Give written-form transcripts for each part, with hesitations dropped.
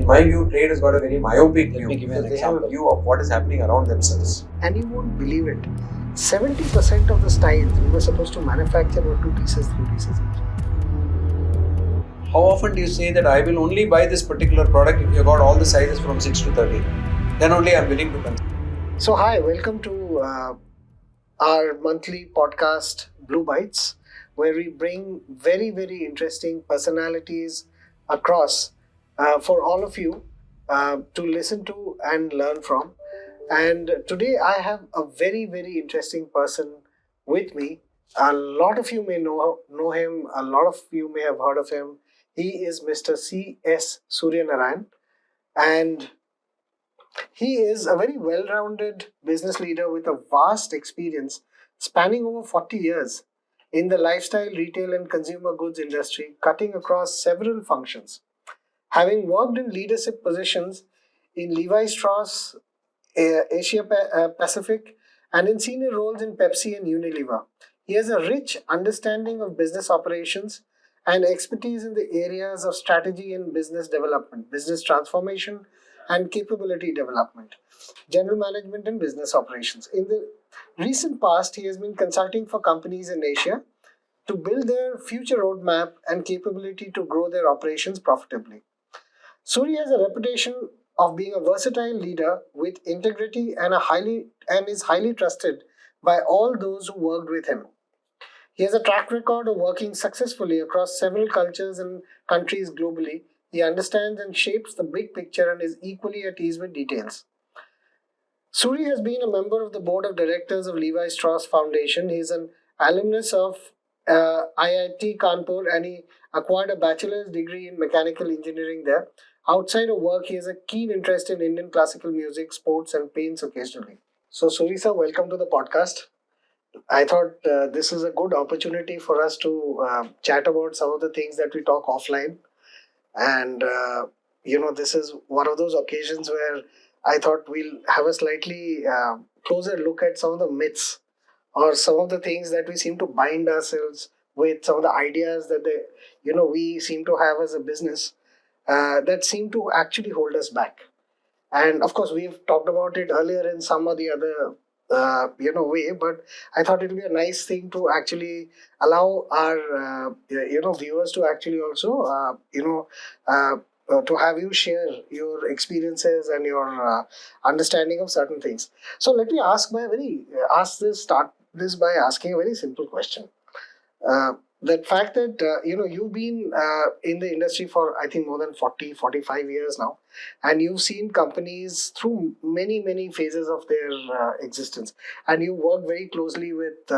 In my view, trade has got a very myopic view. me give you an They have a example. view of what is happening around themselves. And you won't believe it. 70% of the styles we were supposed to manufacture were 2 pieces, 3 pieces each. How often do you say that I will only buy this particular product if you got all the sizes from 6 to 30? Then only I'm willing to consider. So, hi, welcome to our monthly podcast, Blue Bites, where we bring very, very interesting personalities across for all of you to listen to and learn from. And today I have a very, very interesting person with me. A lot of you may know him, a lot of you may have heard of him. He is Mr. C.S. Suryanarayanan, and he is a very well rounded business leader with a vast experience spanning over 40 years in the lifestyle, retail, and consumer goods industry, cutting across several functions. Having worked in leadership positions in Levi Strauss, Asia Pacific, and in senior roles in Pepsi and Unilever, he has a rich understanding of business operations and expertise in the areas of strategy and business development, business transformation, and capability development, general management, and business operations. In the recent past, he has been consulting for companies in Asia to build their future roadmap and capability to grow their operations profitably. Suri has a reputation of being a versatile leader with integrity and is highly trusted by all those who worked with him. He has a track record of working successfully across several cultures and countries globally. He understands and shapes the big picture and is equally at ease with details. Suri has been a member of the board of directors of Levi Strauss Foundation. He is an alumnus of IIT Kanpur and he acquired a bachelor's degree in mechanical engineering there. Outside of work, he has a keen interest in Indian classical music, sports, and paints occasionally. So, Suri sir, welcome to the podcast. I thought this is a good opportunity for us to chat about some of the things that we talk offline. And, this is one of those occasions where I thought we'll have a slightly closer look at some of the myths or some of the things that we seem to bind ourselves with, some of the ideas that we seem to have as a business that seem to actually hold us back. And of course, we've talked about it earlier in some or the other way, but I thought it would be a nice thing to actually allow our viewers to actually also to have you share your experiences and your understanding of certain things. So let me start this by asking a very simple question. That fact that you've been in the industry for I think more than 40-45 years now, and you've seen companies through many phases of their existence, and you work very closely with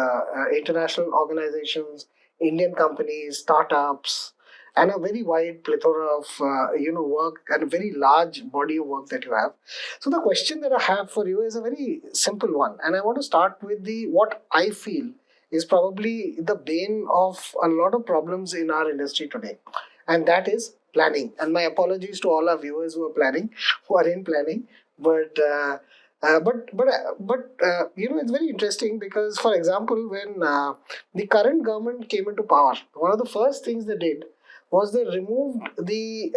international organizations, Indian companies, startups, and a very wide plethora of work and a very large body of work that you have. So the question that I have for you is a very simple one, and I want to start with the what I feel is probably the bane of a lot of problems in our industry today, and that is planning. And my apologies to all our viewers who are planning, who are in planning, but. It's very interesting because, for example, when the current government came into power, one of the first things they did was they removed the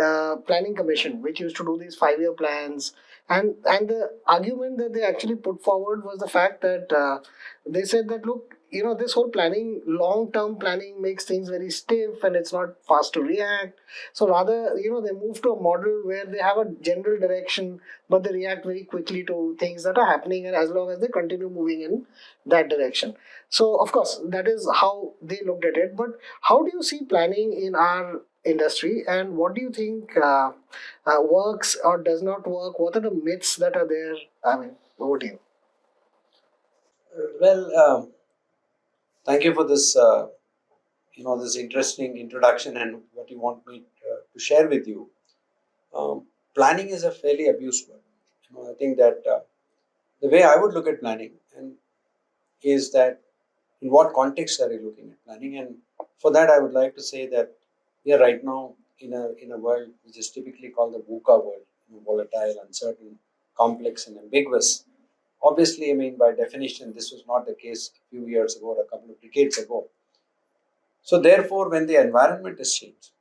planning commission, which used to do these 5-year plans, and the argument that they actually put forward was the fact that they said that look, this whole planning, long term planning makes things very stiff and it's not fast to react. So rather, they move to a model where they have a general direction, but they react very quickly to things that are happening, and as long as they continue moving in that direction. So of course, that is how they looked at it. But how do you see planning in our industry, and what do you think works or does not work? What are the myths that are there? I mean, over to you. Well, thank you for this, this interesting introduction and what you want me to share with you. Planning is a fairly abused word. I think that the way I would look at planning and is that in what context are you looking at planning? And for that, I would like to say that we are right now in a world which is typically called the VUCA world, volatile, uncertain, complex, and ambiguous. Obviously, I mean, by definition, this was not the case a few years ago or a couple of decades ago. So, therefore, when the environment has changed,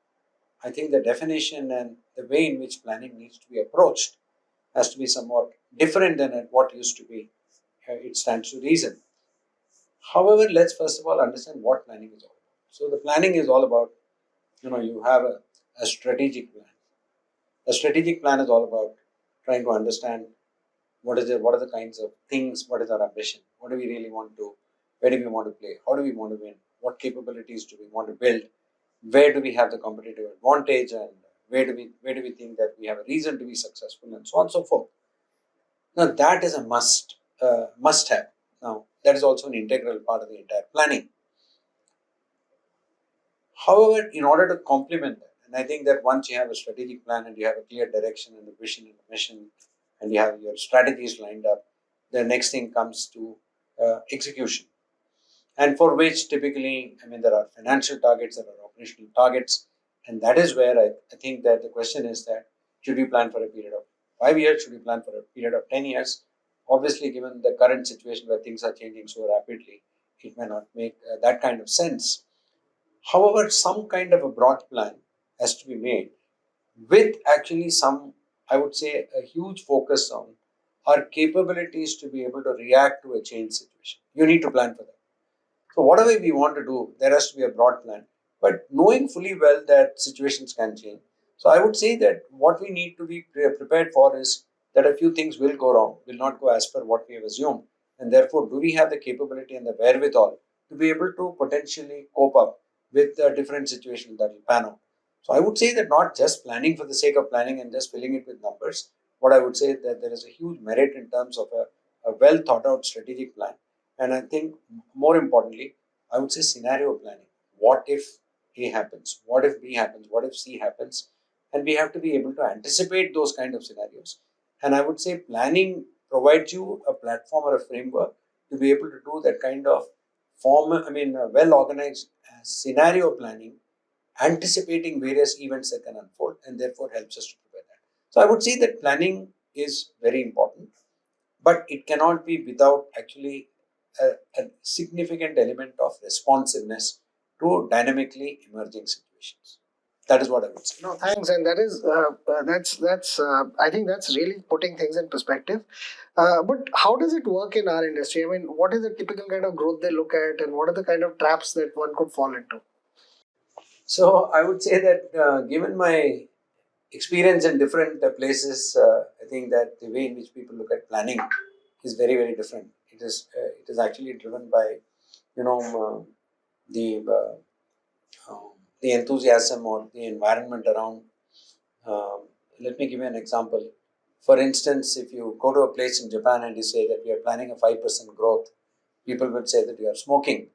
I think the definition and the way in which planning needs to be approached has to be somewhat different than what used to be. It stands to reason. However, let's first of all understand what planning is all about. So the planning is all about, you have a strategic plan. A strategic plan is all about trying to understand what are the kinds of things, what is our ambition, what do we really want to, where do we want to play, how do we want to win, what capabilities do we want to build, where do we have the competitive advantage, and where do we think that we have a reason to be successful, and so on and so forth. Now that is a must have. Now that is also an integral part of the entire planning. However, in order to complement that, and I think that once you have a strategic plan and you have a clear direction and a vision and a mission, and you have your strategies lined up, the next thing comes to execution. And for which typically, there are financial targets, there are operational targets, and that is where I think that the question is that should we plan for a period of 5 years, should we plan for a period of 10 years? Obviously, given the current situation where things are changing so rapidly, it may not make that kind of sense. However, some kind of a broad plan has to be made with actually some, I would say, a huge focus on our capabilities to be able to react to a change situation. You need to plan for that. So, whatever we want to do, there has to be a broad plan, but knowing fully well that situations can change. So, I would say that what we need to be prepared for is that a few things will go wrong, will not go as per what we have assumed, and therefore, do we have the capability and the wherewithal to be able to potentially cope up with the different situations that will pan out. So, I would say that not just planning for the sake of planning and just filling it with numbers. What I would say is that there is a huge merit in terms of a well thought out strategic plan, and I think more importantly, I would say scenario planning. What if A happens? What if B happens? What if C happens? And we have to be able to anticipate those kind of scenarios. And I would say planning provides you a platform or a framework to be able to do that kind of well organized scenario planning, anticipating various events that can unfold, and therefore helps us to prepare that. So I would say that planning is very important, but it cannot be without actually a significant element of responsiveness to dynamically emerging situations. That is what I would say. No, thanks, and that is that's I think that's really putting things in perspective. But how does it work in our industry? I mean, what is the typical kind of growth they look at, and what are the kind of traps that one could fall into? So I would say that given my experience in different places, I think that the way in which people look at planning is very very different. It is actually driven by you know the the enthusiasm or the environment around. Um, Let me give you an example. For instance, if you go to a place in Japan and you say that we are planning a 5% growth, people would say that you are smoking.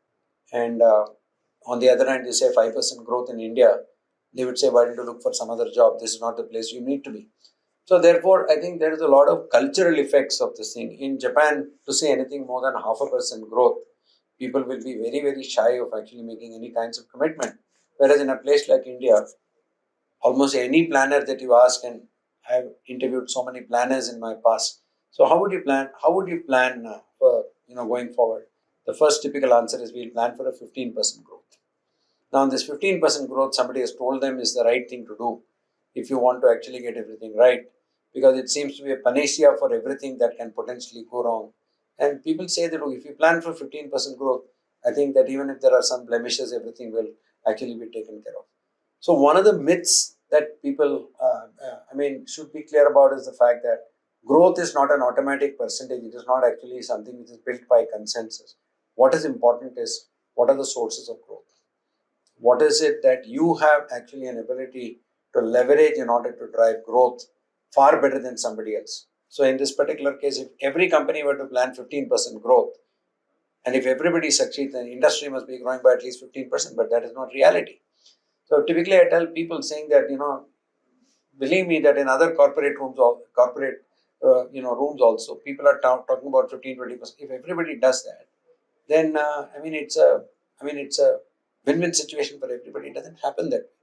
And on the other hand, you say 5% growth in India, they would say, why don't you look for some other job? This is not the place you need to be. So, therefore, I think there is a lot of cultural effects of this thing. In Japan, to say anything more than 0.5% growth, people will be very, very shy of actually making any kinds of commitment. Whereas in a place like India, almost any planner that you ask, and I've interviewed so many planners in my past. So how would you plan? How would you plan for going forward? The first typical answer is we'll plan for a 15% growth. Now this 15% growth, somebody has told them is the right thing to do if you want to actually get everything right, because it seems to be a panacea for everything that can potentially go wrong. And people say that, "Look, if you plan for 15% growth, I think that even if there are some blemishes, everything will actually be taken care of." So one of the myths that people, should be clear about is the fact that growth is not an automatic percentage. It is not actually something which is built by consensus. What is important is what are the sources of growth? What is it that you have actually an ability to leverage in order to drive growth far better than somebody else? So in this particular case, if every company were to plan 15% growth, and if everybody succeeds, then industry must be growing by at least 15%, but that is not reality. So typically, I tell people saying that believe me that in other corporate rooms or corporate rooms also, people are talking about 15-20%. If everybody does that, then it's a win-win situation for everybody. It doesn't happen that way.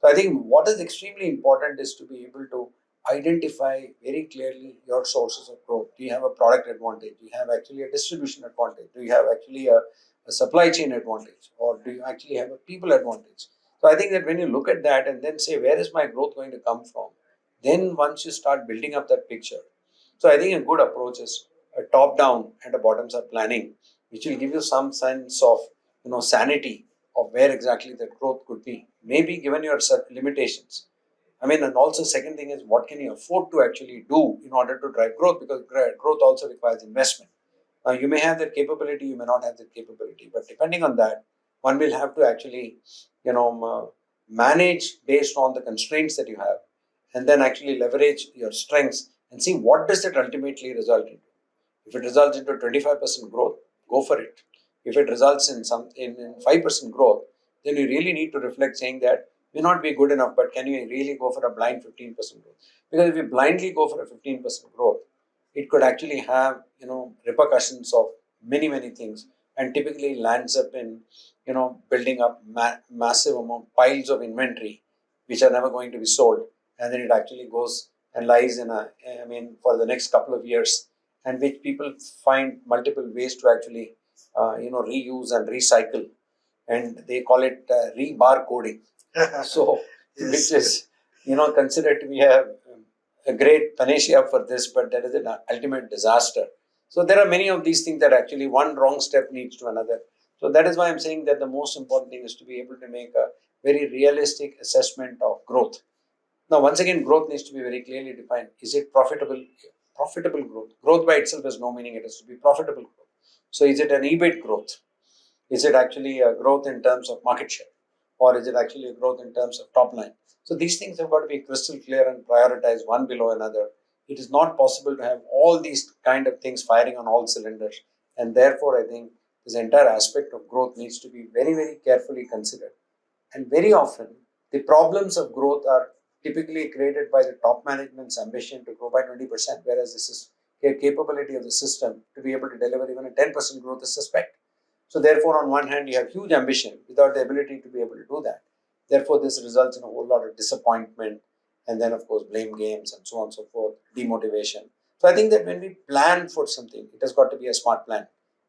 So I think what is extremely important is to be able to identify very clearly your sources of growth. Do you have a product advantage? Do you have actually a distribution advantage? Do you have actually a supply chain advantage? Or do you actually have a people advantage? So I think that when you look at that and then say, where is my growth going to come from? Then once you start building up that picture, so I think a good approach is a top down and a bottoms up planning, which will give you some sense of sanity of where exactly that growth could be, maybe given your limitations. I mean, and also second thing is what can you afford to actually do in order to drive growth, because growth also requires investment. Now you may have that capability, you may not have that capability, but depending on that, one will have to actually, manage based on the constraints that you have, and then actually leverage your strengths and see what does it ultimately result into. If it results into 25% growth, go for it. If it results in 5% growth, then you really need to reflect, saying that may not be good enough, but can you really go for a blind 15% growth? Because if you blindly go for a 15% growth, it could actually have repercussions of many things, and typically lands up in building up massive amount piles of inventory which are never going to be sold, and then it actually goes and lies in a, I mean, for the next couple of years, and which people find multiple ways to actually reuse and recycle, and they call it rebar coding. So Yes. which is considered to be a great panacea for this, but that is an ultimate disaster. So there are many of these things that actually one wrong step leads to another. So that is why I'm saying that the most important thing is to be able to make a very realistic assessment of growth. Now, once again, growth needs to be very clearly defined. Is it profitable? Profitable growth. Growth by itself has no meaning. It has to be profitable growth. So, is it an EBIT growth? Is it actually a growth in terms of market share? Or is it actually a growth in terms of top line? So, these things have got to be crystal clear and prioritized one below another. It is not possible to have all these kind of things firing on all cylinders. And therefore, I think this entire aspect of growth needs to be very carefully considered. And very often, the problems of growth are typically created by the top management's ambition to grow by 20%, whereas this is a capability of the system to be able to deliver even a 10% growth is suspect. So, therefore, on one hand, you have huge ambition without the ability to be able to do that. Therefore, this results in a whole lot of disappointment, and then, of course, blame games and so on and so forth, demotivation. So, I think that when we plan for something, it has got to be a smart plan.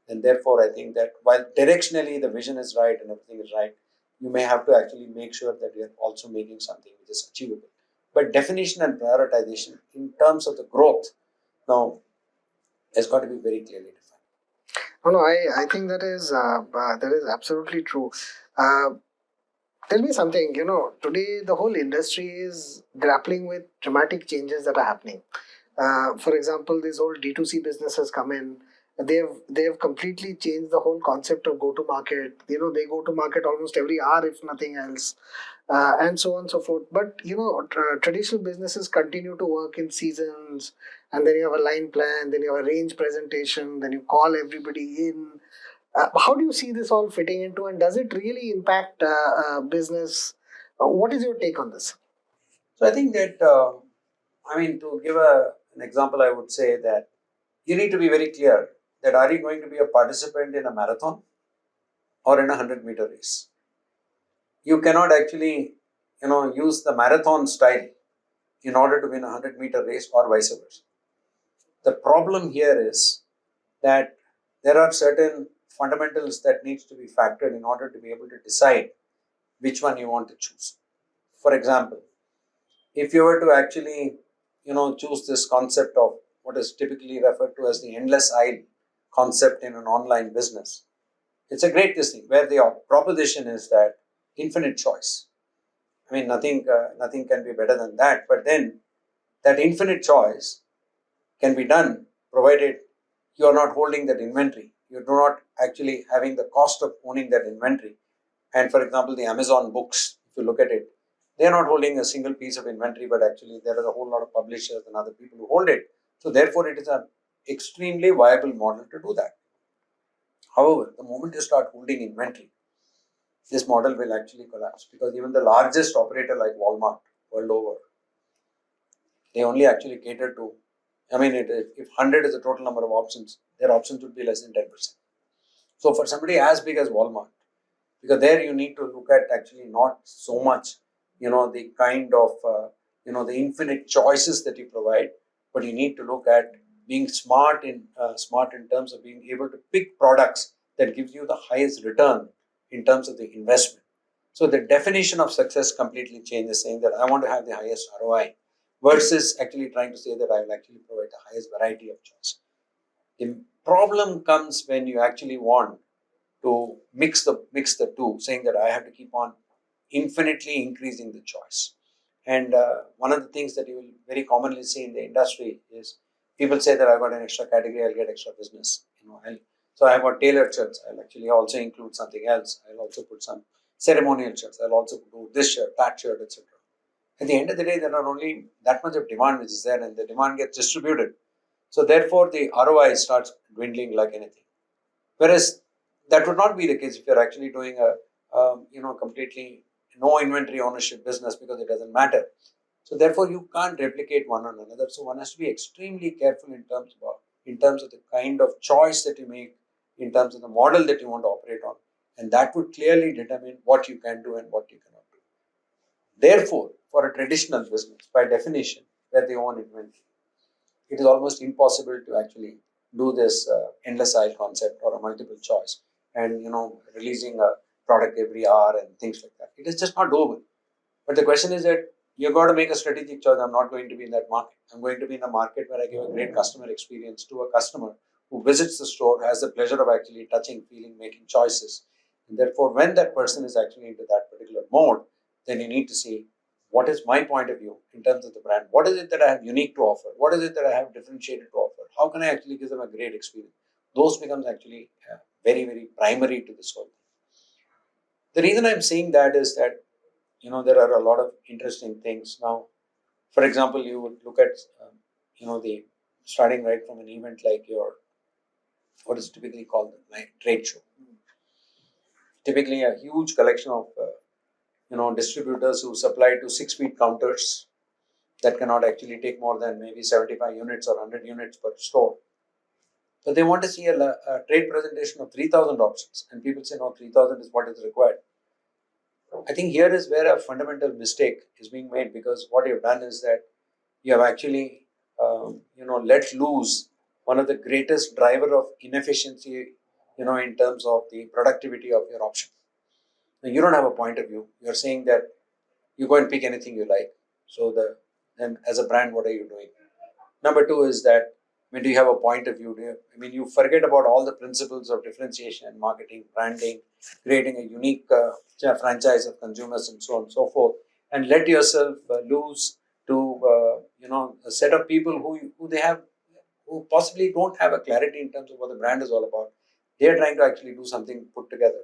And therefore, I think that while directionally the vision is right and everything is right, you may have to actually make sure that you're also making something which is achievable. But definition and prioritization in terms of the growth now has got to be very clearly defined. No, no, I think that is absolutely true. Uh, Tell me something. Today the whole industry is grappling with dramatic changes that are happening. For example, this whole D2C business has come in. They've completely changed the whole concept of go to market. They go to market almost every hour, if nothing else, and so on and so forth. But traditional businesses continue to work in seasons, and then you have a line plan, then you have a range presentation, then you call everybody in. How do you see this all fitting into, and does it really impact business? What is your take on this? So I think that, to give an example, I would say that you need to be very clear that are you going to be a participant in a marathon or in a 100-meter race? You cannot actually, use the marathon style in order to win a 100-meter race or vice versa. The problem here is that there are certain fundamentals that needs to be factored in order to be able to decide which one you want to choose. For example, if you were to actually choose this concept of what is typically referred to as the endless aisle concept in an online business, it's a great thing where the proposition is that infinite choice. I mean, nothing can be better than that. But then that infinite choice can be done provided you are not holding that inventory. You do not actually having the cost of owning that inventory. And for example, the Amazon books, if you look at it, they are not holding a single piece of inventory, but actually there are a whole lot of publishers and other people who hold it. So therefore, it is an extremely viable model to do that. However, the moment you start holding inventory, this model will actually collapse, because even the largest operator like Walmart world over, they only actually cater to, if 100 is the total number of options, their options would be less than 10%. So for somebody as big as Walmart, because there you need to look at actually not so much, the kind of, the infinite choices that you provide, but you need to look at being smart in terms of being able to pick products that gives you the highest return in terms of the investment. So the definition of success completely changes, saying that I want to have the highest ROI. versus actually trying to say that I will actually provide the highest variety of choice. The problem comes when you actually want to mix the two, saying that I have to keep on infinitely increasing the choice. And one of the things that you will very commonly see in the industry is people say that I've got an extra category, I'll get extra business. So I've got tailored shirts. I'll actually also include something else. I'll also put some ceremonial shirts. I'll also do this shirt, that shirt, etc. At the end of the day, there are only that much of demand which is there, and the demand gets distributed. So therefore, the ROI starts dwindling like anything. Whereas that would not be the case if you're actually doing a completely no inventory ownership business, because it doesn't matter. So therefore, you can't replicate one on another. So one has to be extremely careful in terms of the kind of choice that you make, in terms of the model that you want to operate on, and that would clearly determine what you can do and what you cannot do. Therefore, for a traditional business, by definition, where they own inventory, it is almost impossible to actually do this endless aisle concept or a multiple choice, and releasing a product every hour and things like that. It is just not doable. But the question is that you've got to make a strategic choice. I'm not going to be in that market. I'm going to be in a market where I give a great customer experience to a customer who visits the store, has the pleasure of actually touching, feeling, making choices. And therefore, when that person is actually into that particular mode, then you need to see what is my point of view in terms of the brand. What is it that I have unique to offer? What is it that I have differentiated to offer? How can I actually give them a great experience? Those becomes actually very, very primary to this whole thing. The reason I'm saying that is that there are a lot of interesting things now. For example, you would look at the starting right from an event like your what is typically called the trade show. Typically, a huge collection of distributors who supply to 6 feet counters that cannot actually take more than maybe 75 units or 100 units per store. But they want to see a trade presentation of 3,000 options, and people say no, 3,000 is what is required. I think here is where a fundamental mistake is being made, because what you've done is that you have actually let loose one of the greatest driver of inefficiency in terms of the productivity of your option. Now, you don't have a point of view. You're saying that you go and pick anything you like. So then as a brand, what are you doing? Number two is that, do you have a point of view? You forget about all the principles of differentiation, marketing, branding, creating a unique franchise of consumers, and so on and so forth, and let yourself loose to a set of people who possibly don't have a clarity in terms of what the brand is all about. They are trying to actually do something put together.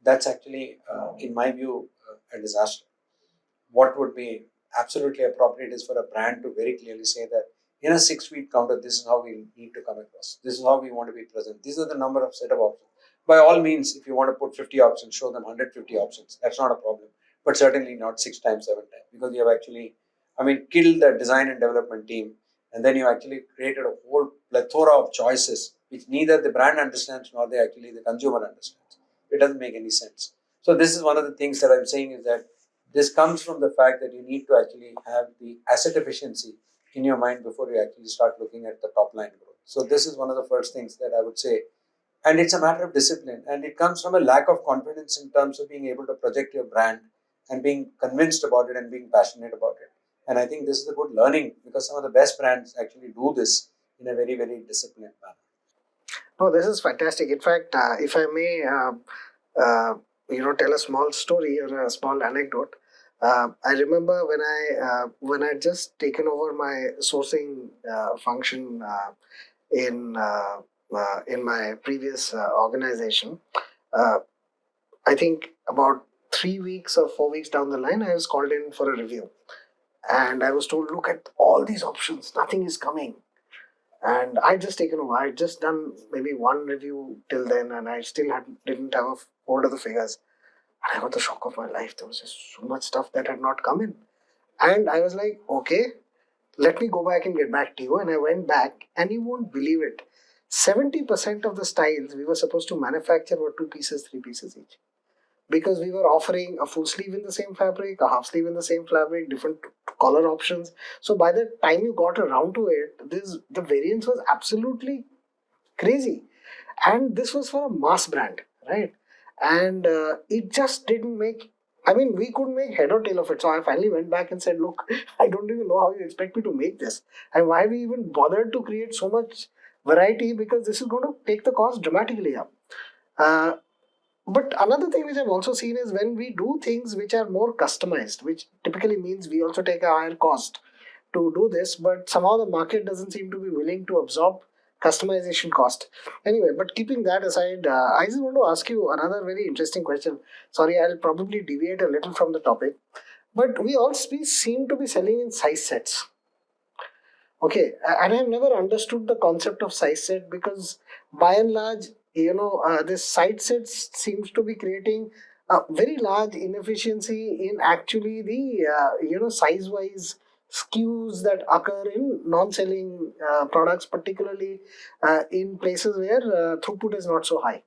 That's actually, in my view, a disaster. What would be absolutely appropriate is for a brand to very clearly say that in a 6 feet counter, this is how we need to come across. This is how we want to be present. These are the number of set of options. By all means, if you want to put 50 options, show them 150 options. That's not a problem. But certainly not 6 times, 7 times, because you have actually, killed the design and development team. And then you actually created a whole plethora of choices which neither the brand understands nor the consumer understands. It doesn't make any sense. So this is one of the things that I'm saying, is that this comes from the fact that you need to actually have the asset efficiency in your mind before you actually start looking at the top line growth. So this is one of the first things that I would say. And it's a matter of discipline. And it comes from a lack of confidence in terms of being able to project your brand and being convinced about it and being passionate about it. And I think this is a good learning, because some of the best brands actually do this in a very, very disciplined manner. No, this is fantastic. In fact, if I may, tell a small story or a small anecdote. I remember when I just taken over my sourcing function in my previous organization. Uh, I think about 3 weeks or 4 weeks down the line, I was called in for a review, and I was told, "Look at all these options. Nothing is coming." And I just taken over. I just done maybe one review till then, and I still didn't have a hold of the figures. And I got the shock of my life. There was just so much stuff that had not come in, and I was like, "Okay, let me go back and get back to you." And I went back, and you won't believe it. 70% of the styles we were supposed to manufacture were 2 pieces, 3 pieces each, because we were offering a full sleeve in the same fabric, a half sleeve in the same fabric, different color options. So by the time you got around to it, the variance was absolutely crazy, and this was for a mass brand, right? And it just didn't make I mean, we couldn't make head or tail of it. So I finally went back and said, look, I don't even know how you expect me to make this. And why we even bothered to create so much variety, because this is going to take the cost dramatically up. Uh, but another thing which I've also seen is when we do things which are more customized, which typically means we also take a higher cost to do this, but somehow the market doesn't seem to be willing to absorb customization cost. Anyway, but keeping that aside, I just want to ask you another very interesting question. Sorry, I'll probably deviate a little from the topic, but we seem to be selling in size sets. Okay, and I've never understood the concept of size set, because by and large, this size set seems to be creating a very large inefficiency in actually the size wise skews that occur in non-selling products, particularly in places where throughput is not so high.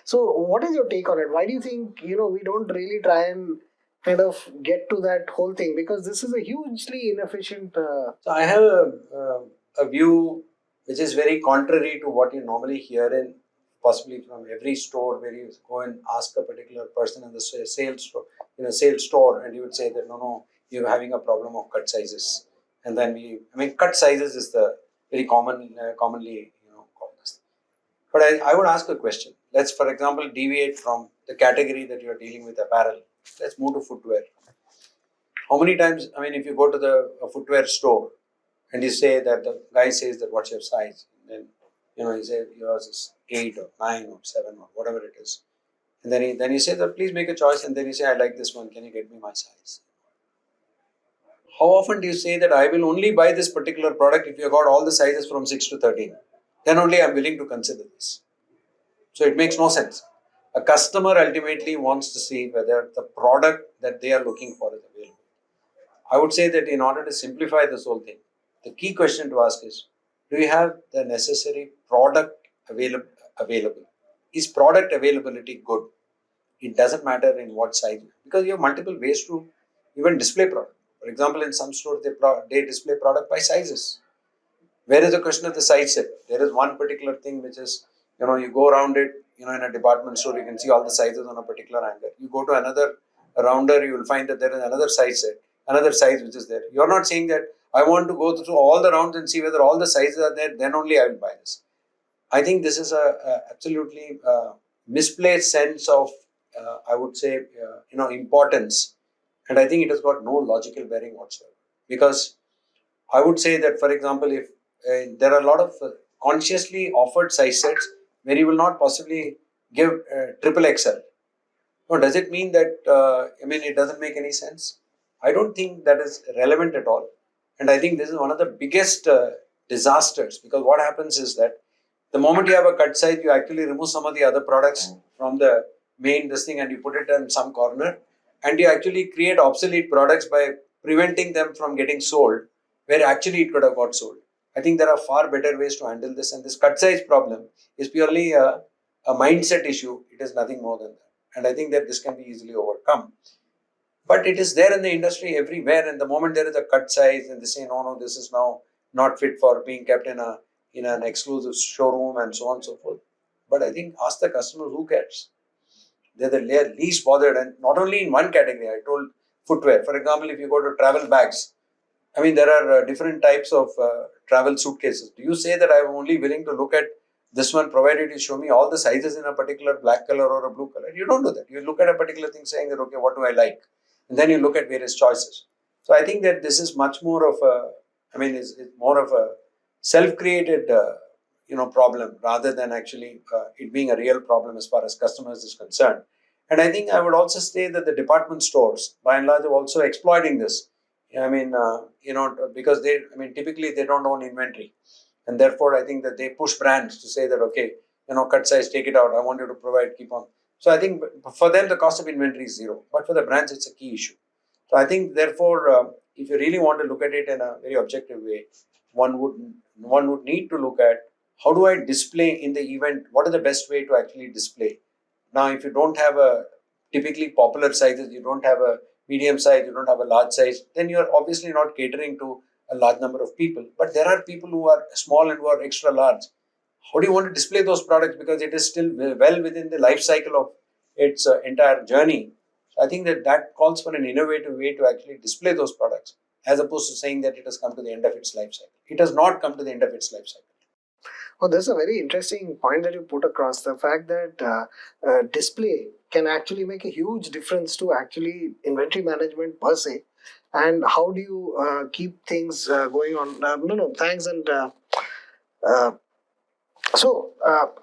So, what is your take on it? Why do you think we don't really try and kind of get to that whole thing? Because this is a hugely inefficient. So I have a view which is very contrary to what you normally hear in possibly from every store, where you go and ask a particular person in the sales store, sales store, and you would say that no, you're having a problem of cut sizes, and then cut sizes is the very commonly called this. But I would ask a question. Let's, for example, deviate from the category that you're dealing with apparel. Let's move to footwear. How many times, if you go to the footwear store and you say that the guy says that what's your size, then you say yours is 8 or 9 or 7 or whatever it is, and then you say that please make a choice, and then you say I like this one, can you get me my size? How often do you say that I will only buy this particular product if you got all the sizes from 6 to 13? Then only I'm willing to consider this. So it makes no sense. A customer ultimately wants to see whether the product that they are looking for is available. I would say that in order to simplify this whole thing, the key question to ask is, do you have the necessary product available? Is product availability good? It doesn't matter in what size, because you have multiple ways to even display product. For example, in some stores, they display product by sizes. Where is the question of the size set? There is one particular thing which is, you go around it, in a department store, you can see all the sizes on a particular hanger. You go to another rounder, you will find that there is another size set, another size which is there. You're not saying that I want to go through all the rounds and see whether all the sizes are there, then only I will buy this. I think this is a absolutely misplaced sense of, I would say, importance. And I think it has got no logical bearing whatsoever. Because I would say that, for example, if there are a lot of consciously offered size sets where you will not possibly give triple XL. No, does it mean that, it doesn't make any sense? I don't think that is relevant at all. And I think this is one of the biggest disasters, because what happens is that the moment you have a cut size, you actually remove some of the other products from the main this thing and you put it in some corner, and you actually create obsolete products by preventing them from getting sold where actually it could have got sold. I think there are far better ways to handle this, and this cut size problem is purely a mindset issue. It is nothing more than that. And I think that this can be easily overcome. But it is there in the industry everywhere, and the moment there is a cut size and they say, no, this is now not fit for being kept in an exclusive showroom and so on and so forth. But I think ask the customers, who cares? They're the least bothered, and not only in one category. I told footwear. For example, if you go to travel bags, there are different types of travel suitcases. Do you say that I'm only willing to look at this one provided you show me all the sizes in a particular black color or a blue color? You don't do that. You look at a particular thing saying that, okay, what do I like? And then you look at various choices. So I think that this is much more of a, it's more of a self-created, problem rather than actually it being a real problem as far as customers is concerned. And I think I would also say that the department stores, by and large, are also exploiting this. Because typically they don't own inventory, and therefore I think that they push brands to say that, okay, cut size, take it out. I want you to provide, keep on. So I think for them the cost of inventory is zero, but for the brands it's a key issue. So I think therefore, if you really want to look at it in a very objective way, one would need to look at how do I display in the event. What is the best way to actually display? Now, if you don't have a typically popular sizes, you don't have a medium size, you don't have a large size, then you're obviously not catering to a large number of people. But there are people who are small and who are extra large. How do you want to display those products? Because it is still well within the life cycle of its entire journey. I think that calls for an innovative way to actually display those products, as opposed to saying that it has come to the end of its life cycle. It has not come to the end of its life cycle. Oh, this is a very interesting point that you put across. The fact that display can actually make a huge difference to actually inventory management per se. And how do you keep things going on? No, thanks. And uh,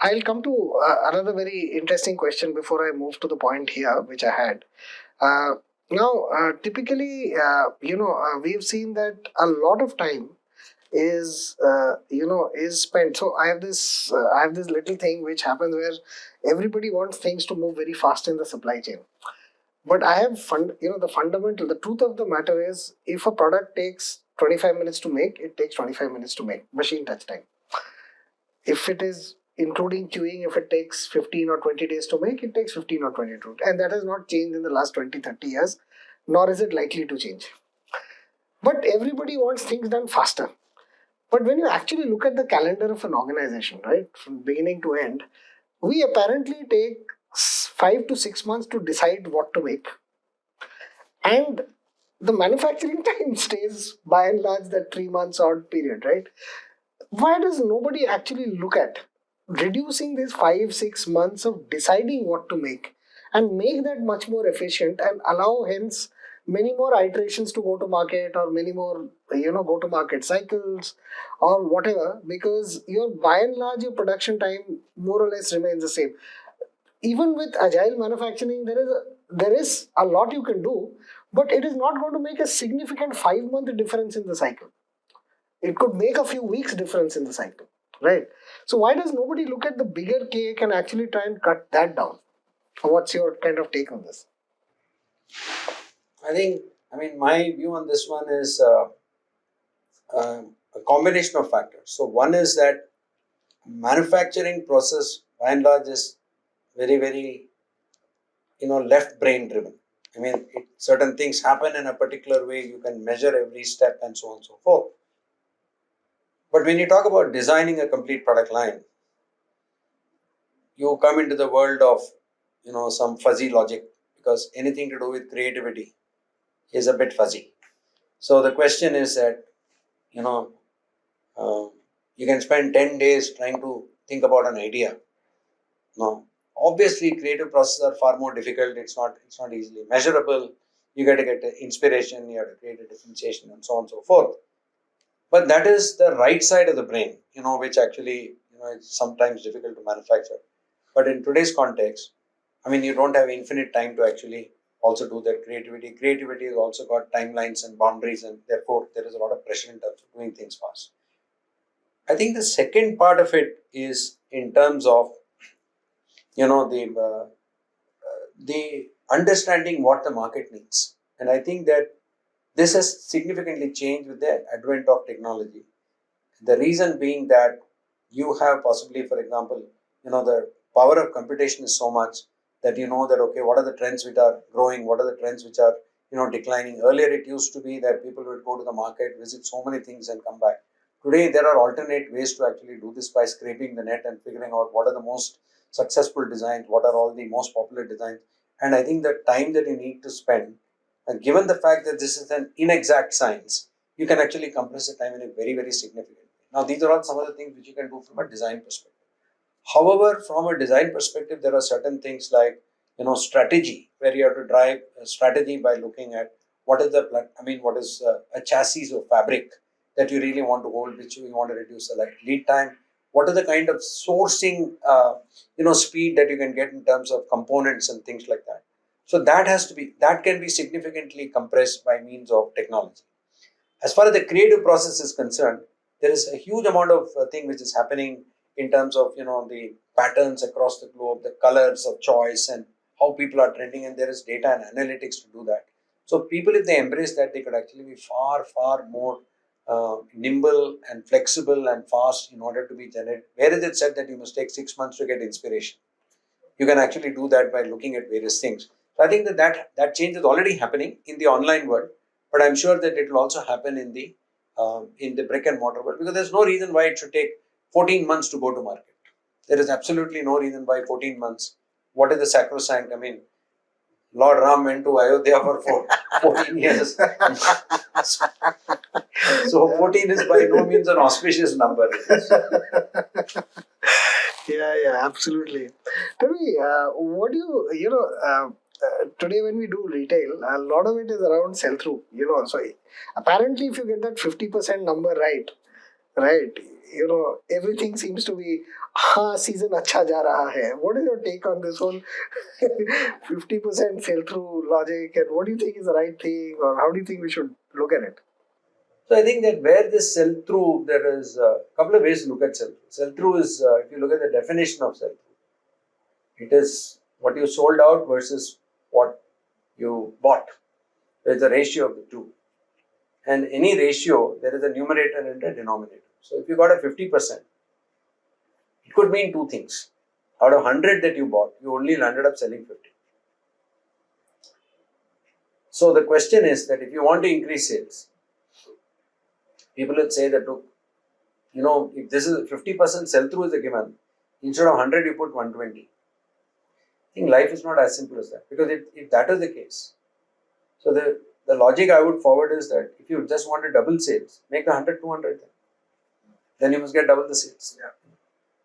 I'll come to another very interesting question before I move to the point here, which I had. Uh, Typically, we've seen that a lot of time is spent. So I have this little thing which happens where everybody wants things to move very fast in the supply chain. But I have the truth of the matter is, if a product takes 25 minutes to make, it takes 25 minutes to make, machine touch time. If it is including queuing, if it takes 15 or 20 days to make, it takes 15 or 22. And that has not changed in the last 20-30 years, nor is it likely to change. But everybody wants things done faster. But when you actually look at the calendar of an organization, right, from beginning to end, we apparently take 5 to 6 months to decide what to make. And the manufacturing time stays by and large that 3 months odd period, right? Why does nobody actually look at reducing these 5-6 months of deciding what to make and make that much more efficient and allow hence many more iterations to go to market, or many more go to market cycles or whatever, because your by and large your production time more or less remains the same. Even with agile manufacturing, there is a lot you can do, but it is not going to make a significant 5 month difference in the cycle. It could make a few weeks difference in the cycle, right? So why does nobody look at the bigger cake and actually try and cut that down? What's your kind of take on this? My view on this one is a combination of factors. So one is that manufacturing process by and large is very, very, left brain driven. Certain things happen in a particular way. You can measure every step and so on and so forth. But when you talk about designing a complete product line, you come into the world of some fuzzy logic, because anything to do with creativity is a bit fuzzy. So the question is that you know uh, you can spend 10 days trying to think about an idea. No, obviously creative processes are far more difficult. It's not easily measurable. You got to get the inspiration, you have to create a differentiation and so on and so forth. But that is the right side of the brain, which actually it's sometimes difficult to manufacture. But in today's context, you don't have infinite time to actually also do that creativity. Creativity has also got timelines and boundaries, and therefore there is a lot of pressure in terms of doing things fast. I think the second part of it is in terms of the understanding what the market needs, and I think that this has significantly changed with the advent of technology. The reason being that you have possibly, for example, the power of computation is so much that you know that, okay, what are the trends which are growing, what are the trends which are declining. Earlier it used to be that people would go to the market, visit so many things and come back. Today there are alternate ways to actually do this by scraping the net and figuring out what are the most successful designs, what are all the most popular designs. And I think the time that you need to spend, and given the fact that this is an inexact science, you can actually compress the time in a very, very significant way. Now, these are all some of the things which you can do from a design perspective. However, from a design perspective, there are certain things like strategy, where you have to drive a strategy by looking at what is what is a chassis or fabric that you really want to hold, which you want to reduce the lead time. What are the kind of sourcing speed that you can get in terms of components and things like that. So that can be significantly compressed by means of technology. As far as the creative process is concerned, there is a huge amount of thing which is happening in terms of the patterns across the globe, the colors of choice, and how people are trending, and there is data and analytics to do that. So people, if they embrace that, they could actually be far, far more nimble and flexible and fast in order to be generated. Where is it said that you must take 6 months to get inspiration? You can actually do that by looking at various things. So I think that change is already happening in the online world, but I'm sure that it will also happen in the brick and mortar world, because there's no reason why it should take 14 months to go to market. There is absolutely no reason why 14 months. What is the sacrosanct? Lord Ram went to Ayodhya for 14 years. So 14 is by no means an auspicious number. Yeah, absolutely. Tell me, what do today when we do retail, a lot of it is around sell through, So apparently, if you get that 50% number right, everything seems to be, season acha ja raha hai. What is your take on this whole 50% sell through logic, and what do you think is the right thing, or how do you think we should look at it? So I think that where this sell through, there is a couple of ways to look at sell through. Sell through is, if you look at the definition of sell through, it is what you sold out versus what you bought. There is a ratio of the two. And any ratio, there is a numerator and a denominator. So if you got a 50%, it could mean two things. Out of 100 that you bought, you only landed up selling 50. So the question is that if you want to increase sales, people would say that, look, if this is 50% sell through is a given, instead of 100, you put 120. I think life is not as simple as that. Because if that is the case, so the logic I would forward is that if you just want to double sales, make the 100 200 then you must get double the sales. Yeah.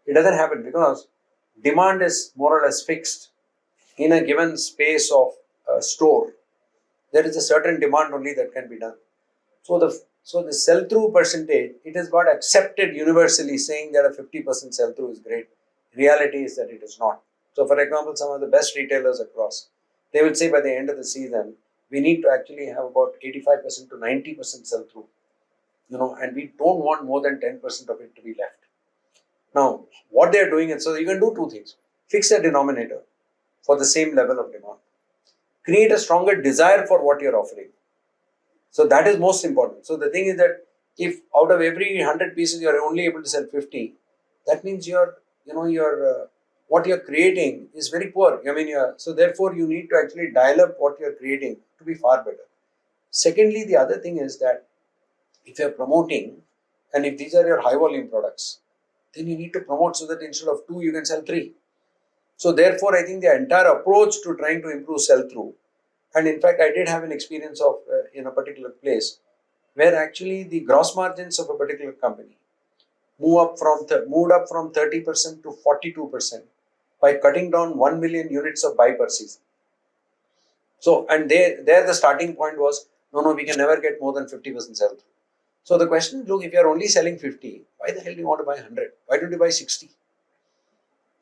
It doesn't happen because demand is more or less fixed in a given space of a store. There is a certain demand only that can be done. So the sell-through percentage, it has got accepted universally, saying that a 50% sell-through is great. Reality is that it is not. So for example, some of the best retailers across, they will say by the end of the season, we need to actually have about 85% to 90% sell-through. And we don't want more than 10% of it to be left. Now, what they are doing is, so you can do two things. Fix a denominator for the same level of demand. Create a stronger desire for what you're offering. So that is most important. So the thing is that if out of every 100 pieces you're only able to sell 50, that means what you're creating is very poor. So therefore you need to actually dial up what you're creating to be far better. Secondly, the other thing is that if you're promoting, and if these are your high volume products, then you need to promote so that instead of 2, you can sell 3. So therefore, I think the entire approach to trying to improve sell-through, and in fact, I did have an experience of in a particular place where actually the gross margins of a particular company moved up from 30% to 42% by cutting down 1 million units of buy per season. So, and there the starting point was, no, we can never get more than 50% sell-through. So the question is, look, if you are only selling 50, why the hell do you want to buy 100? Why don't you buy 60?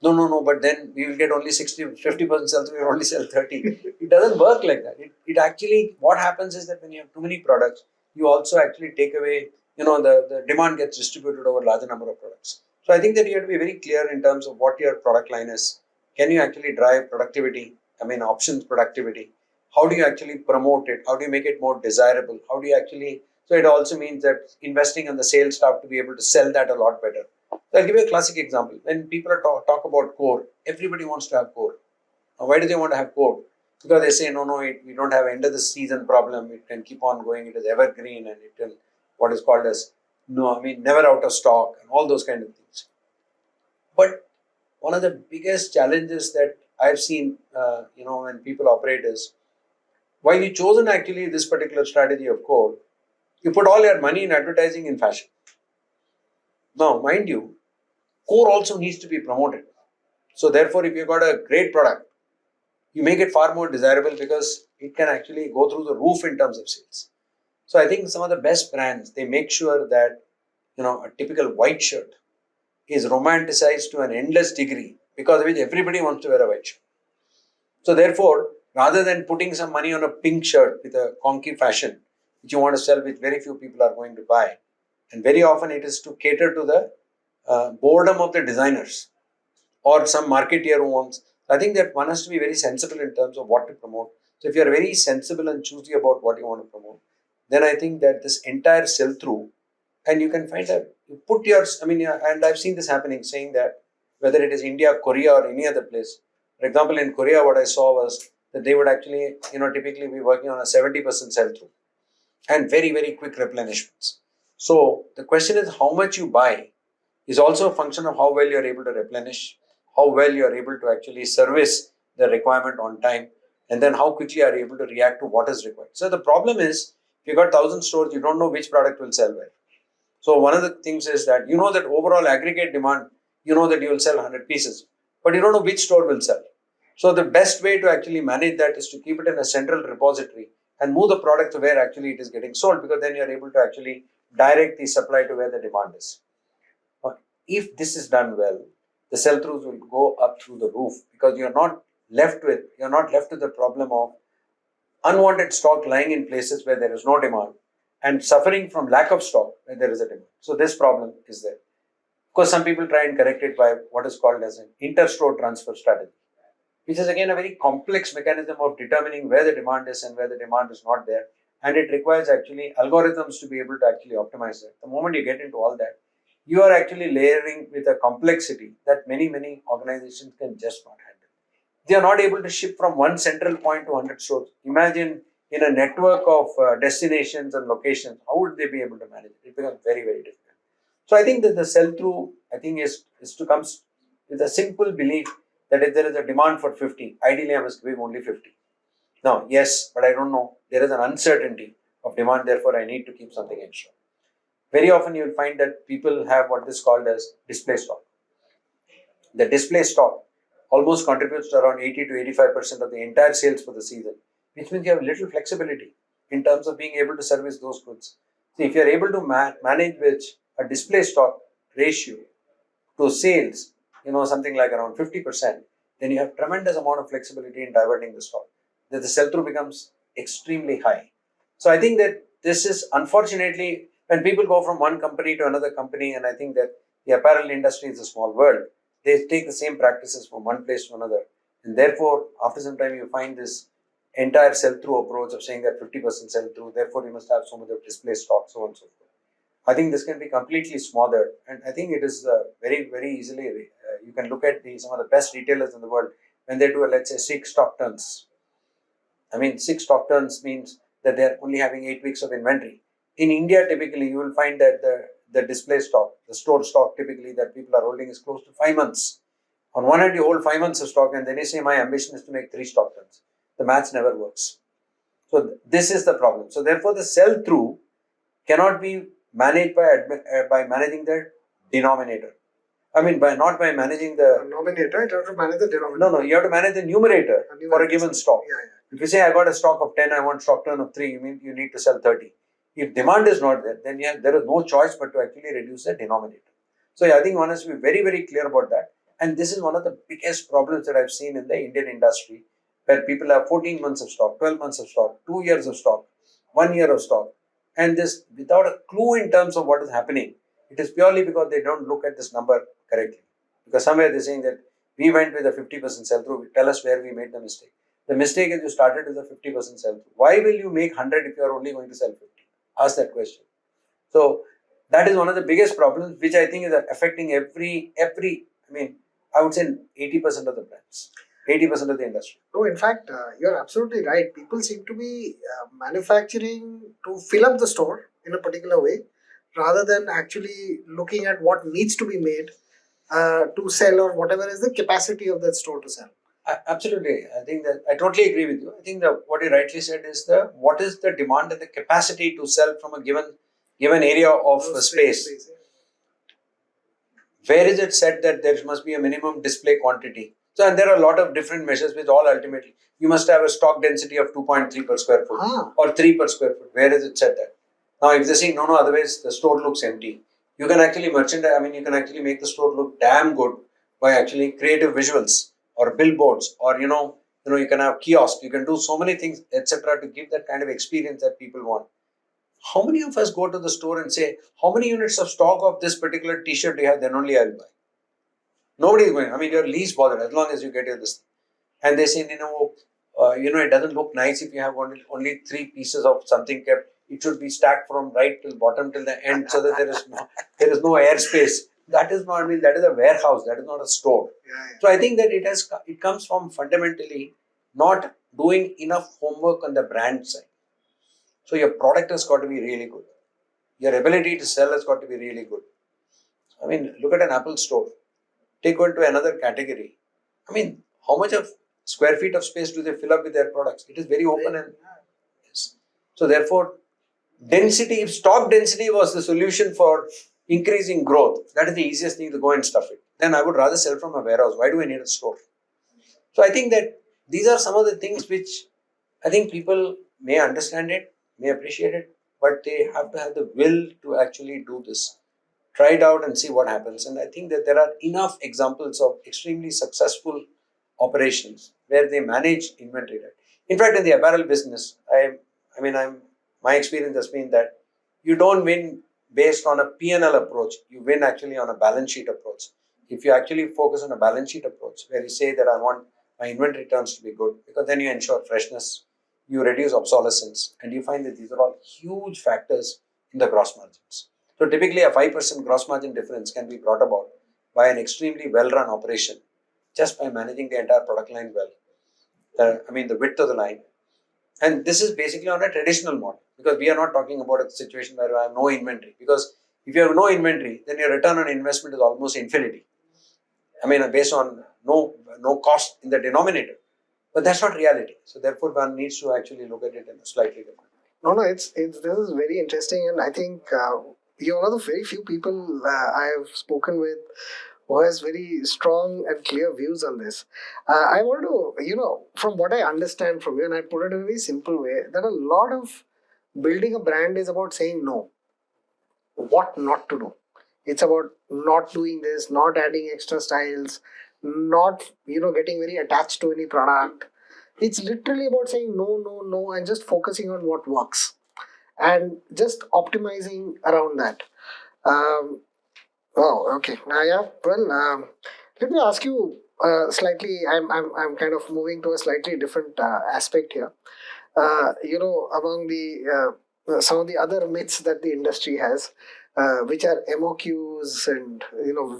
No, but then we will get only 50% sell through, we will only sell 30. It doesn't work like that. It actually, what happens is that when you have too many products, you also actually take away, the demand gets distributed over a larger number of products. So I think that you have to be very clear in terms of what your product line is. Can you actually drive productivity? Options productivity. How do you actually promote it? How do you make it more desirable? How do you actually, so it also means that investing in the sales staff to be able to sell that a lot better. So I'll give you a classic example. When people talk about core, everybody wants to have core. Now, why do they want to have core? Because they say, no, we don't have end of the season problem. It can keep on going. It is evergreen and it will, what is called as, never out of stock and all those kind of things. But one of the biggest challenges that I've seen, when people operate is, while you chosen actually this particular strategy of core, you put all your money in advertising in fashion. Now, mind you, core also needs to be promoted. So therefore, if you've got a great product, you make it far more desirable because it can actually go through the roof in terms of sales. So I think some of the best brands, they make sure that, a typical white shirt is romanticized to an endless degree because of which everybody wants to wear a white shirt. So therefore, rather than putting some money on a pink shirt with a conky fashion, which you want to sell, which very few people are going to buy, and very often it is to cater to the boredom of the designers or some marketeer who wants. I think that one has to be very sensible in terms of what to promote. So if you are very sensible and choosy about what you want to promote, then I think that this entire sell-through, and you can find that you put your, and I've seen this happening, saying that whether it is India, Korea, or any other place. For example, in Korea, what I saw was that they would actually, typically be working on a 70% sell-through and very, very quick replenishments. So the question is how much you buy is also a function of how well you're able to replenish, how well you're able to actually service the requirement on time. and then how quickly are you able to react to what is required. So the problem is, if you got 1,000 stores, you don't know which product will sell well. So one of the things is that you know that overall aggregate demand, you know that you will sell 100 pieces, but you don't know which store will sell. So the best way to actually manage that is to keep it in a central repository and move the product to where actually it is getting sold, because then you are able to actually direct the supply to where the demand is. If this is done well, the sell-throughs will go up through the roof, because you're not left with the problem of unwanted stock lying in places where there is no demand and suffering from lack of stock where there is a demand. So this problem is there. Of course, some people try and correct it by what is called as an inter-store transfer strategy, which is again a very complex mechanism of determining where the demand is and where the demand is not there. And it requires actually algorithms to be able to actually optimize it. The moment you get into all that, you are actually layering with a complexity that many organizations can just not handle. They are not able to ship from one central point to 100 stores. Imagine in a network of destinations and locations, how would they be able to manage it? It becomes very difficult. So I think that the sell-through, I think, is to come with a simple belief that if there is a demand for 50, ideally I must give only 50. Now, yes, but I don't know. There is an uncertainty of demand, therefore I need to keep something extra. Very often you will find that people have what is called as display stock. The display stock almost contributes to around 80 to 85% of the entire sales for the season, which means you have little flexibility in terms of being able to service those goods. So if you are able to manage with a display stock ratio to sales, something like around 50%, then you have tremendous amount of flexibility in diverting the stock. That the sell-through becomes extremely high. So I think that this is, unfortunately, when people go from one company to another company, and I think that the apparel industry is a small world, they take the same practices from one place to another. And therefore, after some time, you find this entire sell-through approach of saying that 50% sell-through, therefore you must have so much of display stock, so on and so forth. I think this can be completely smothered, and I think it is very easily. You can look at some of the best retailers in the world when they do, let's say, 6 stock turns. I mean, 6 stock turns means that they are only having 8 weeks of inventory. In India, typically, you will find that the display stock, the store stock, typically that people are holding is close to 5 months. On one hand, you hold 5 months of stock, and then you say, my ambition is to make 3 stock turns. The maths never works. So this is the problem. So therefore, the sell-through cannot be managed by managing the denominator. I mean, not by managing the Denominator, you have to manage the denominator. No, you have to manage the numerator for a given stock. Yeah. If you say I got a stock of 10, I want stock turn of 3, you mean you need to sell 30. If demand is not there, then there is no choice but to actually reduce the denominator. So I think one has to be very clear about that. And this is one of the biggest problems that I've seen in the Indian industry, where people have 14 months of stock, 12 months of stock, 2 years of stock, 1 year of stock, and this without a clue in terms of what is happening. It is purely because they don't look at this number correctly. Because somewhere they're saying that we went with a 50% sell-through, tell us where we made the mistake. The mistake is you started with a 50% sell-through. Why will you make 100 if you are only going to sell 50? Ask that question. So that is one of the biggest problems, which I think is affecting I would say 80% of the brands, 80% of the industry. No, in fact, you're absolutely right. People seem to be manufacturing to fill up the store in a particular way, rather than actually looking at what needs to be made to sell, or whatever is the capacity of that store to sell. Absolutely. I think that I totally agree with you. I think that what you rightly said is what is the demand and the capacity to sell from a given area of space. Yeah. Where is it said that there must be a minimum display quantity? So, and there are a lot of different measures which all ultimately, you must have a stock density of 2.3 per square foot or 3 per square foot. Where is it said that? Now, if they're saying no, otherwise the store looks empty. You can actually you can actually make the store look damn good by actually creative visuals or billboards, or you can have kiosks. You can do so many things, etc., to give that kind of experience that people want. How many of us go to the store and say, how many units of stock of this particular t-shirt do you have? Then only I'll buy. Nobody is going. I mean, you're least bothered as long as you get your this. And they say, it doesn't look nice if you have only 3 pieces of something kept. It should be stacked from right till bottom till the end, so that there is no airspace. That is not. I mean, that is a warehouse. That is not a store. Yeah. So I think that it comes from fundamentally not doing enough homework on the brand side. So your product has got to be really good. Your ability to sell has got to be really good. I mean, look at an Apple store. Take one to another category. I mean, how much of square feet of space do they fill up with their products? It is very open and yes. So therefore, density, if stock density was the solution for increasing growth, that is the easiest thing to go and stuff it. Then I would rather sell from a warehouse. Why do I need a store? So I think that these are some of the things which I think people may understand it, may appreciate it, but they have to have the will to actually do this. Try it out and see what happens. And I think that there are enough examples of extremely successful operations where they manage inventory. Right? In fact, in the apparel business, my experience has been that you don't win based on a P&L approach. You win actually on a balance sheet approach. If you actually focus on a balance sheet approach, where you say that I want my inventory terms to be good, because then you ensure freshness, you reduce obsolescence, and you find that these are all huge factors in the gross margins. So typically a 5% gross margin difference can be brought about by an extremely well-run operation just by managing the entire product line well. The width of the line. And this is basically on a traditional model because we are not talking about a situation where I have no inventory. Because if you have no inventory, then your return on investment is almost infinity. Based on no cost in the denominator. But that's not reality. So therefore, one needs to actually look at it in a slightly different way. No, it's this is very interesting, and I think you're one of the very few people I have spoken with who has very strong and clear views on this. I want to, from what I understand from you, and I put it in a very simple way, that a lot of building a brand is about saying no, what not to do. It's about not doing this, not adding extra styles, not getting very attached to any product. It's literally about saying no, no, no, and just focusing on what works and just optimizing around that. Um, oh, okay. Yeah. Well, let me ask you slightly. I'm kind of moving to a slightly different aspect here. Among the some of the other myths that the industry has, which are MOQs and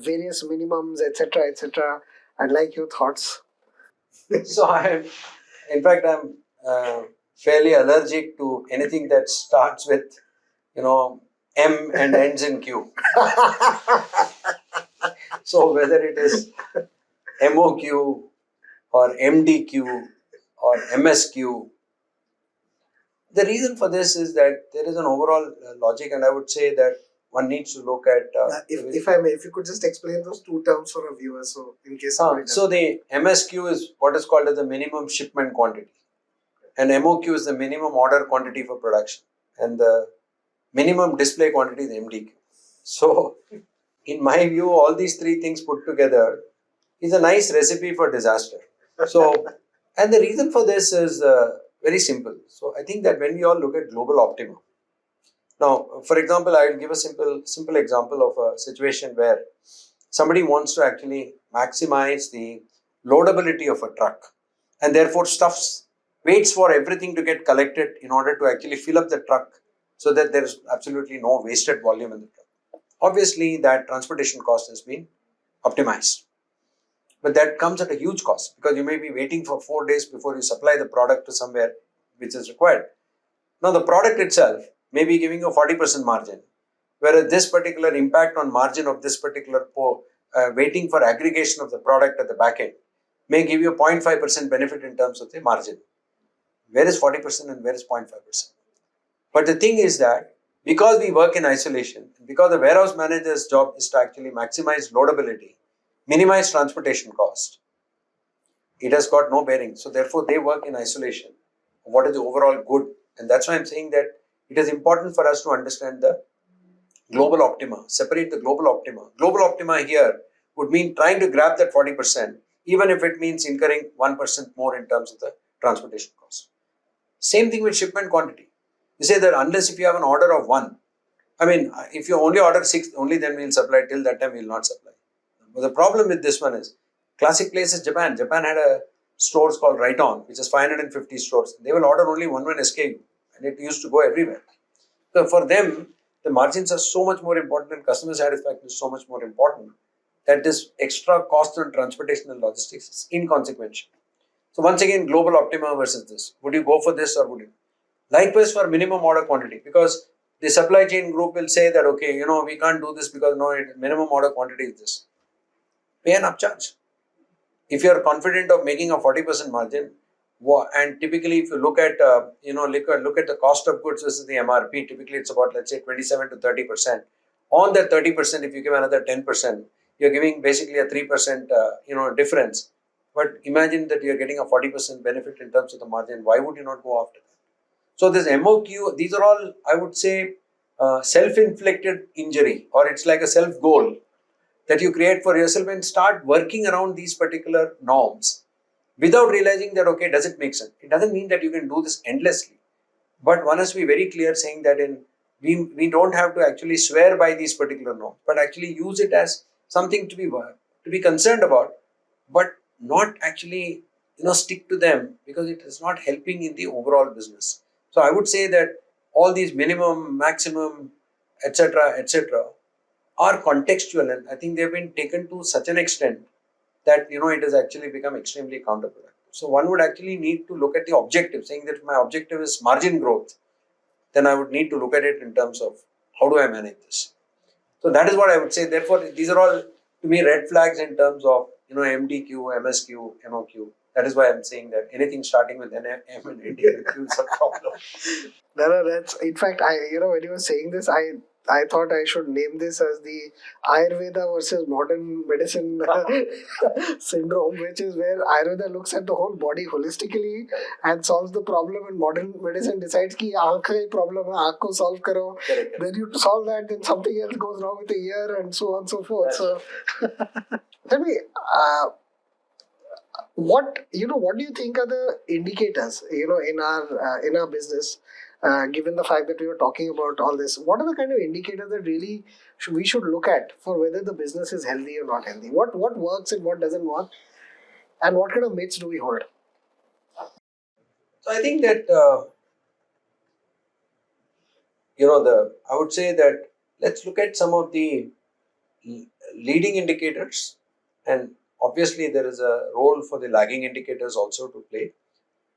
various minimums, etc., etc. I'd like your thoughts. So I'm fairly allergic to anything that starts with, M and ends in Q. So whether it is MOQ or MDQ or MSQ, the reason for this is that there is an overall logic, and I would say that one needs to look at. If I may, if you could just explain those two terms for a viewer, so in case. So the MSQ is what is called as the minimum shipment quantity, and MOQ is the minimum order quantity for production, and the minimum display quantity is MDQ. So, in my view, all these three things put together is a nice recipe for disaster. So, and the reason for this is very simple. So, I think that when we all look at global optima, now, for example, I will give a simple example of a situation where somebody wants to actually maximize the loadability of a truck and therefore waits for everything to get collected in order to actually fill up the truck so that there is absolutely no wasted volume in the truck. Obviously, that transportation cost has been optimized. But that comes at a huge cost because you may be waiting for 4 days before you supply the product to somewhere which is required. Now, the product itself may be giving you a 40% margin, whereas this particular impact on margin of this particular waiting for aggregation of the product at the back end may give you a 0.5% benefit in terms of the margin. Where is 40% and where is 0.5%? But the thing is that because we work in isolation, because the warehouse manager's job is to actually maximize loadability, minimize transportation cost, it has got no bearing. So therefore, they work in isolation. What is the overall good? And that's why I'm saying that it is important for us to understand the global optima, separate the global optima. Global optima here would mean trying to grab that 40%, even if it means incurring 1% more in terms of the transportation cost. Same thing with shipment quantity. You say that unless if you have an order of 1, if you only order 6, only then we'll supply. Till that time, we'll not supply. But the problem with this one is, classic place is Japan. Japan had a stores called Right On, which is 550 stores. They will order only one SKU, and it used to go everywhere. So for them, the margins are so much more important and customer satisfaction is so much more important that this extra cost on transportation and logistics is inconsequential. So once again, global optima versus this. Would you go for this or would you? Likewise for minimum order quantity, because the supply chain group will say that, okay, we can't do this because minimum order quantity is this. Pay an upcharge. If you are confident of making a 40% margin, and typically if you look at look at the cost of goods versus the MRP, typically it's about, let's say, 27 to 30%. On that 30%, if you give another 10%, you're giving basically a 3% difference. But imagine that you're getting a 40% benefit in terms of the margin. Why would you not go after that? So this MOQ, these are all, I would say, self-inflicted injury, or it's like a self-goal that you create for yourself, and start working around these particular norms without realizing that, okay, does it make sense? It doesn't mean that you can do this endlessly, but one has to be very clear saying that we don't have to actually swear by these particular norms, but actually use it as something to be concerned about, but not actually stick to them because it is not helping in the overall business. So I would say that all these minimum, maximum, etc., are contextual, and I think they've been taken to such an extent that it has actually become extremely counterproductive. So one would actually need to look at the objective, saying that if my objective is margin growth, then I would need to look at it in terms of how do I manage this. So that is what I would say. Therefore, these are all to me red flags in terms of MDQ, MSQ, MOQ. That is why I'm saying that anything starting with NM and NDQ is a problem. No, no, that's in fact, when you were saying this, I thought I should name this as the Ayurveda versus modern medicine syndrome, which is where Ayurveda looks at the whole body holistically and solves the problem, and modern medicine decides कि आँख का ही problem है, आँख को solve करो. Correct. Then you solve that, then something else goes wrong with the ear, and so on and so forth. So, tell me, what do you think are the indicators in our business, given the fact that we were talking about all this? What are the kind of indicators that really we should look at for whether the business is healthy or not healthy? What works and what doesn't work, and what kind of myths do we hold? So I think that I would say that let's look at some of the leading indicators, and obviously there is a role for the lagging indicators also to play.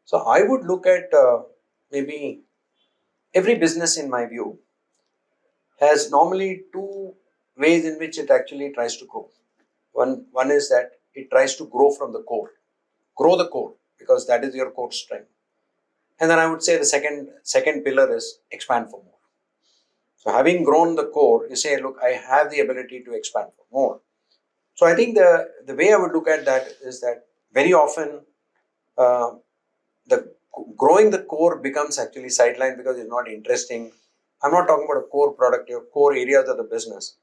So I would look at maybe every business, in my view, has normally two ways in which it actually tries to grow. One is that it tries to grow from the core, grow the core, because that is your core strength. And then I would say the second pillar is expand for more. So having grown the core, you say, look, I have the ability to expand for more. So I think the way I would look at that is that very often uh, the growing the core becomes actually sidelined because it's not interesting. I'm not talking about a core product, your core areas of the business.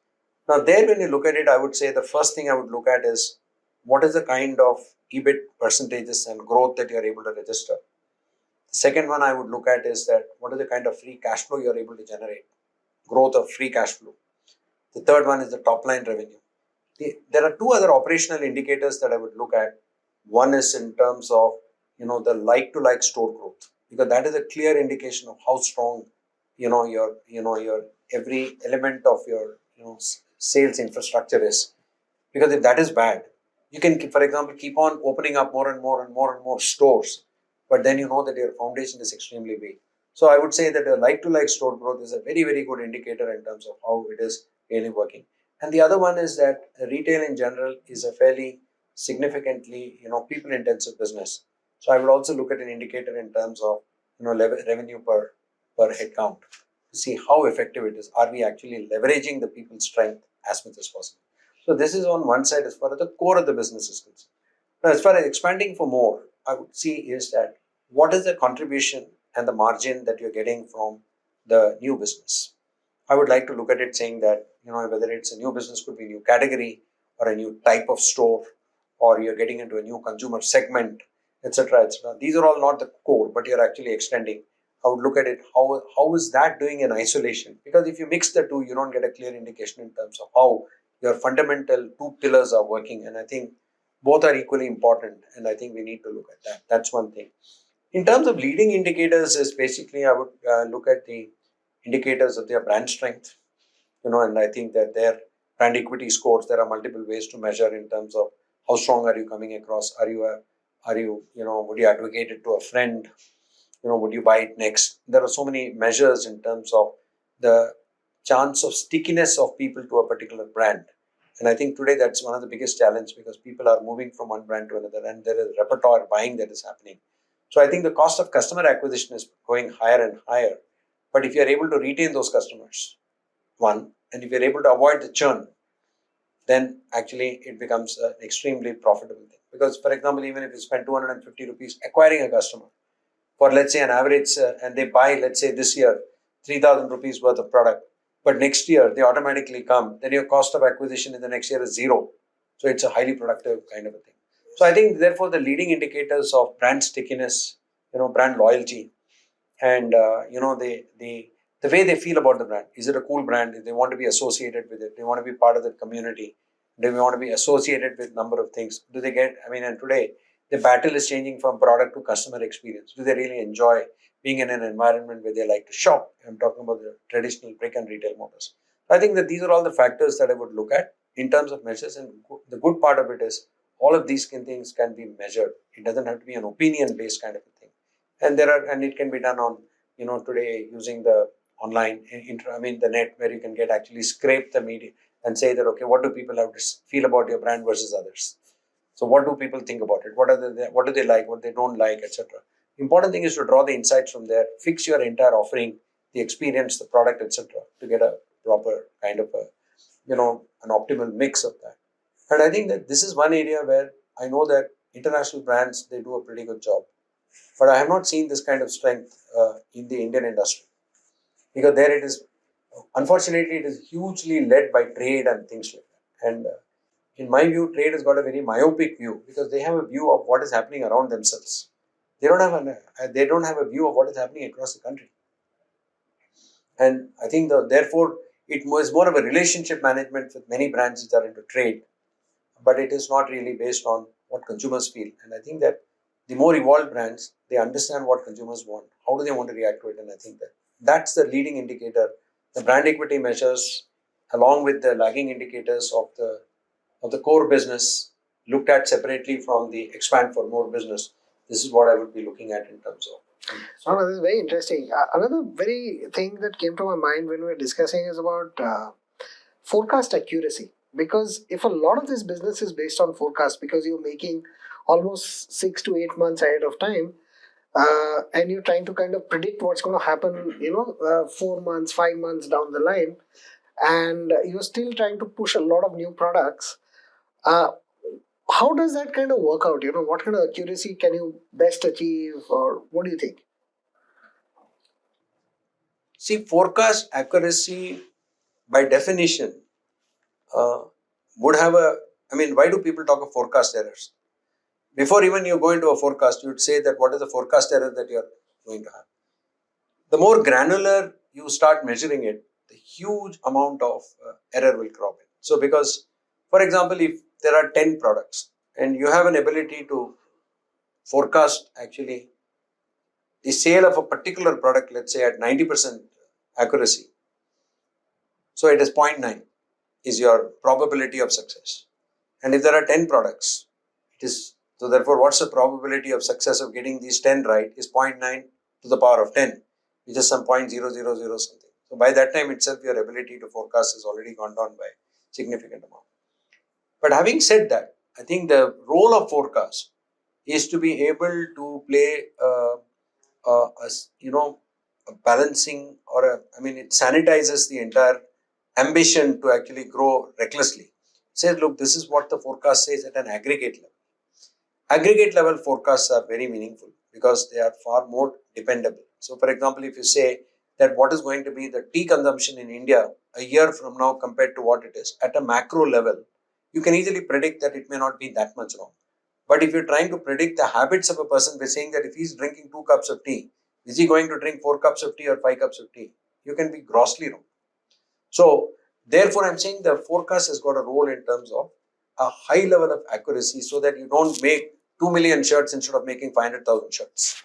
Now there, when you look at it, I would say the first thing I would look at is what is the kind of EBIT percentages and growth that you're able to register. The second one I would look at is that what is the kind of free cash flow you're able to generate, growth of free cash flow. The third one is the top line revenue. There are two other operational indicators that I would look at. One is in terms of the like to like store growth, because that is a clear indication of how strong your every element of your sales infrastructure is. Because if that is bad, you can, for example, keep on opening up more and more and more and more stores, but then you know that your foundation is extremely weak. So I would say that a like to like store growth is a very, very good indicator in terms of how it is really working. And the other one is that retail in general is a fairly significantly people intensive business. So I would also look at an indicator in terms of revenue per head count to see how effective it is. Are we actually leveraging the people's strength as much as possible? So this is on one side as far as the core of the business is concerned. Now, as far as expanding for more, I would see is that what is the contribution and the margin that you're getting from the new business. I would like to look at it saying that whether it's a new business, could be a new category or a new type of store, or you're getting into a new consumer segment, etc., etc. These are all not the core, but you're actually extending. I would look at it, how is that doing in isolation? Because if you mix the two, you don't get a clear indication in terms of how your fundamental two pillars are working. And I think both are equally important, and I think we need to look at that. That's one thing. In terms of leading indicators, is basically I would look at the indicators of their brand strength, and I think that their brand equity scores, there are multiple ways to measure in terms of how strong are you coming across. Would you advocate it to a friend? Would you buy it next? There are so many measures in terms of the chance of stickiness of people to a particular brand. And I think today that's one of the biggest challenge, because people are moving from one brand to another, and there is repertoire buying that is happening. So I think the cost of customer acquisition is going higher and higher. But if you are able to retain those customers, one, and if you're able to avoid the churn, then actually it becomes an extremely profitable thing. Because, for example, even if you spend 250 rupees acquiring a customer for, let's say, an average, and they buy, let's say, this year 3,000 rupees worth of product, but next year they automatically come, then your cost of acquisition in the next year is zero. So it's a highly productive kind of a thing. So I think, therefore, the leading indicators of brand stickiness, brand loyalty, and the way they feel about the brand. Is it a cool brand? If they want to be associated with it, they want to be part of the community, they want to be associated with number of things. Do they get, and today the battle is changing from product to customer experience. Do they really enjoy being in an environment where they like to shop? I'm talking about the traditional brick and retail models. I think that these are all the factors that I would look at in terms of measures, and the good part of it is all of these things can be measured. It doesn't have to be an opinion based kind of a thing. And it can be done on, today, using the online the net, where you can get actually scrape the media and say that, okay, what do people have to feel about your brand versus others? So what do people think about it? What do they like, what they don't like, etc. Important thing is to draw the insights from there, fix your entire offering, the experience, the product, etc., to get a proper kind of a, an optimal mix of that. And I think that this is one area where I know that international brands, they do a pretty good job, but I have not seen this kind of strength in the Indian industry, because there it is, unfortunately, it is hugely led by trade and things like that. And in my view, trade has got a very myopic view, because they have a view of what is happening around themselves. They don't have a view of what is happening across the country. And I think therefore it was more of a relationship management with many brands which are into trade, but it is not really based on what consumers feel. And I think that the more evolved brands, they understand what consumers want, how do they want to react to it, and I think that that's the leading indicator. The brand equity measures, along with the lagging indicators of the core business, looked at separately from the expand for more business. This is what I would be looking at in terms of. No, no, this is very interesting. Another very thing that came to my mind when we were discussing is about forecast accuracy. Because if a lot of this business is based on forecast, because you're making almost 6 to 8 months ahead of time, and you're trying to kind of predict what's going to happen, 4 months, 5 months down the line, and you're still trying to push a lot of new products. Uh, how does that kind of work out? What kind of accuracy can you best achieve, or what do you think? See, forecast accuracy by definition uh, would have a. Why do people talk of forecast errors? Before even you go into a forecast, you would say that what is the forecast error that you're going to have. The more granular you start measuring it, the huge amount of error will crop in. So, because, for example, if there are 10 products and you have an ability to forecast actually the sale of a particular product, let's say at 90% accuracy, so it is zero point 0.9 is your probability of success. And if there are 10 products, it is, so therefore, what's the probability of success of getting these 10 right is 0.9 to the power of 10, which is some 0.000 something. So by that time itself, your ability to forecast has already gone down by significant amount. But having said that, I think the role of forecast is to be able to play a, a balancing, or it sanitizes the entire ambition to actually grow recklessly. It says, look, this is what the forecast says at an aggregate level. Aggregate level forecasts are very meaningful because they are far more dependable. So, for example, if you say that what is going to be the tea consumption in India a year from now compared to what it is at a macro level, you can easily predict that it may not be that much wrong. But if you're trying to predict the habits of a person by saying that if he's drinking 2 cups of tea, is he going to drink 4 cups of tea or 5 cups of tea? You can be grossly wrong. So, therefore, I'm saying the forecast has got a role in terms of a high level of accuracy, so that you don't make 2 million shirts instead of making 500,000 shirts.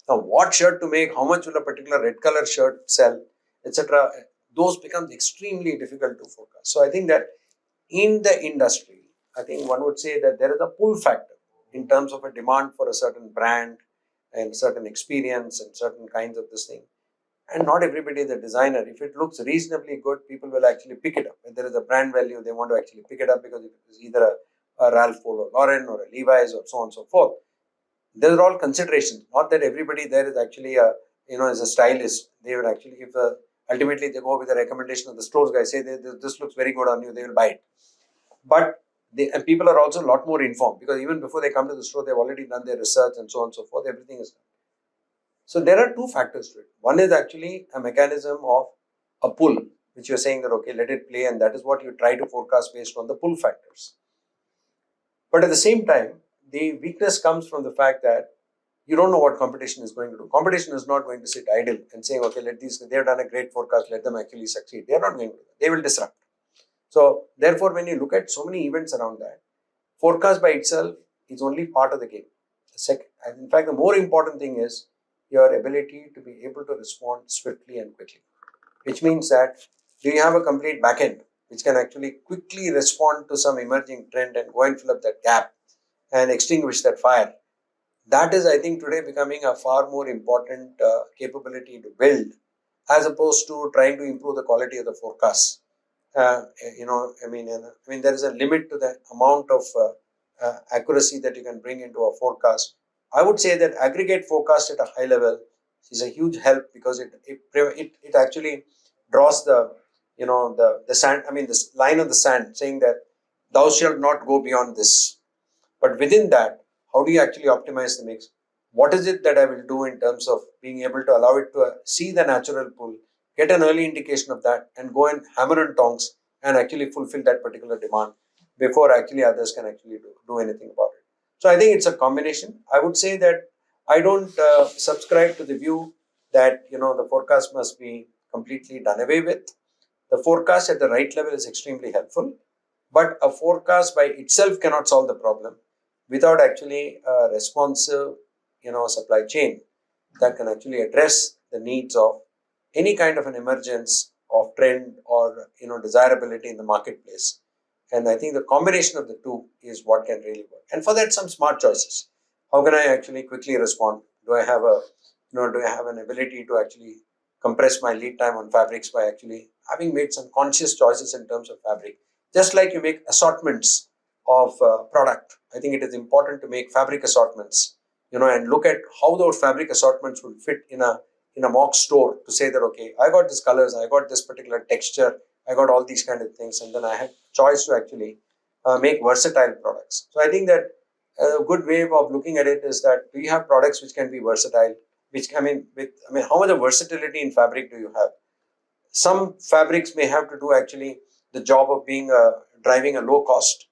Now, what shirt to make, how much will a particular red color shirt sell, etc., those becomes extremely difficult to forecast. So, I think that in the industry, I think one would say that there is a pull factor in terms of a demand for a certain brand and certain experience and certain kinds of this thing. And not everybody is a designer. If it looks reasonably good, people will actually pick it up. If there is a brand value, they want to actually pick it up because it is either a Ralph or Lauren or a Levi's or so on and so forth. These are all considerations. Not that everybody there is actually a, is a stylist. They will actually, if ultimately they go with the recommendation of the stores guy, say this looks very good on you, they will buy it. But and people are also a lot more informed because even before they come to the store, they've already done their research and so on and so forth. Everything is done. So there are two factors to it. One is actually a mechanism of a pull, which you're saying that okay, let it play, and that is what you try to forecast based on the pull factors. But at the same time, the weakness comes from the fact that you don't know what competition is going to do. Competition is not going to sit idle and saying, okay, they've done a great forecast, let them actually succeed. They're not going to. They will disrupt. So therefore, when you look at so many events around that, forecast by itself is only part of the game. And in fact, the more important thing is your ability to be able to respond swiftly and quickly, which means that do you have a complete backend which can actually quickly respond to some emerging trend and go and fill up that gap and extinguish that fire. That is, I think, today becoming a far more important capability to build as opposed to trying to improve the quality of the forecast. There is a limit to the amount of accuracy that you can bring into a forecast. I would say that aggregate forecast at a high level is a huge help because it actually draws the sand. I mean, this line of the sand saying that thou shalt not go beyond this. But within that, how do you actually optimize the mix? What is it that I will do in terms of being able to allow it to see the natural pull, get an early indication of that, and go and hammer and tongs and actually fulfill that particular demand before actually others can actually do anything about it. So I think it's a combination. I would say that I don't subscribe to the view that the forecast must be completely done away with. The forecast at the right level is extremely helpful, but a forecast by itself cannot solve the problem without actually a responsive, supply chain that can actually address the needs of any kind of an emergence of trend or desirability in the marketplace. And I think the combination of the two is what can really work. And for that, some smart choices. How can I actually quickly respond? Do I have an ability to actually compress my lead time on fabrics by actually having made some conscious choices in terms of fabric? Just like you make assortments of product, I think it is important to make fabric assortments, and look at how those fabric assortments will fit in a mock store to say that okay, I got these colors, I got this particular texture, I got all these kind of things, and then I had choice to actually make versatile products. So I think that a good way of looking at it is that do you have products which can be versatile? How much of versatility in fabric do you have? Some fabrics may have to do actually the job of being driving a low cost.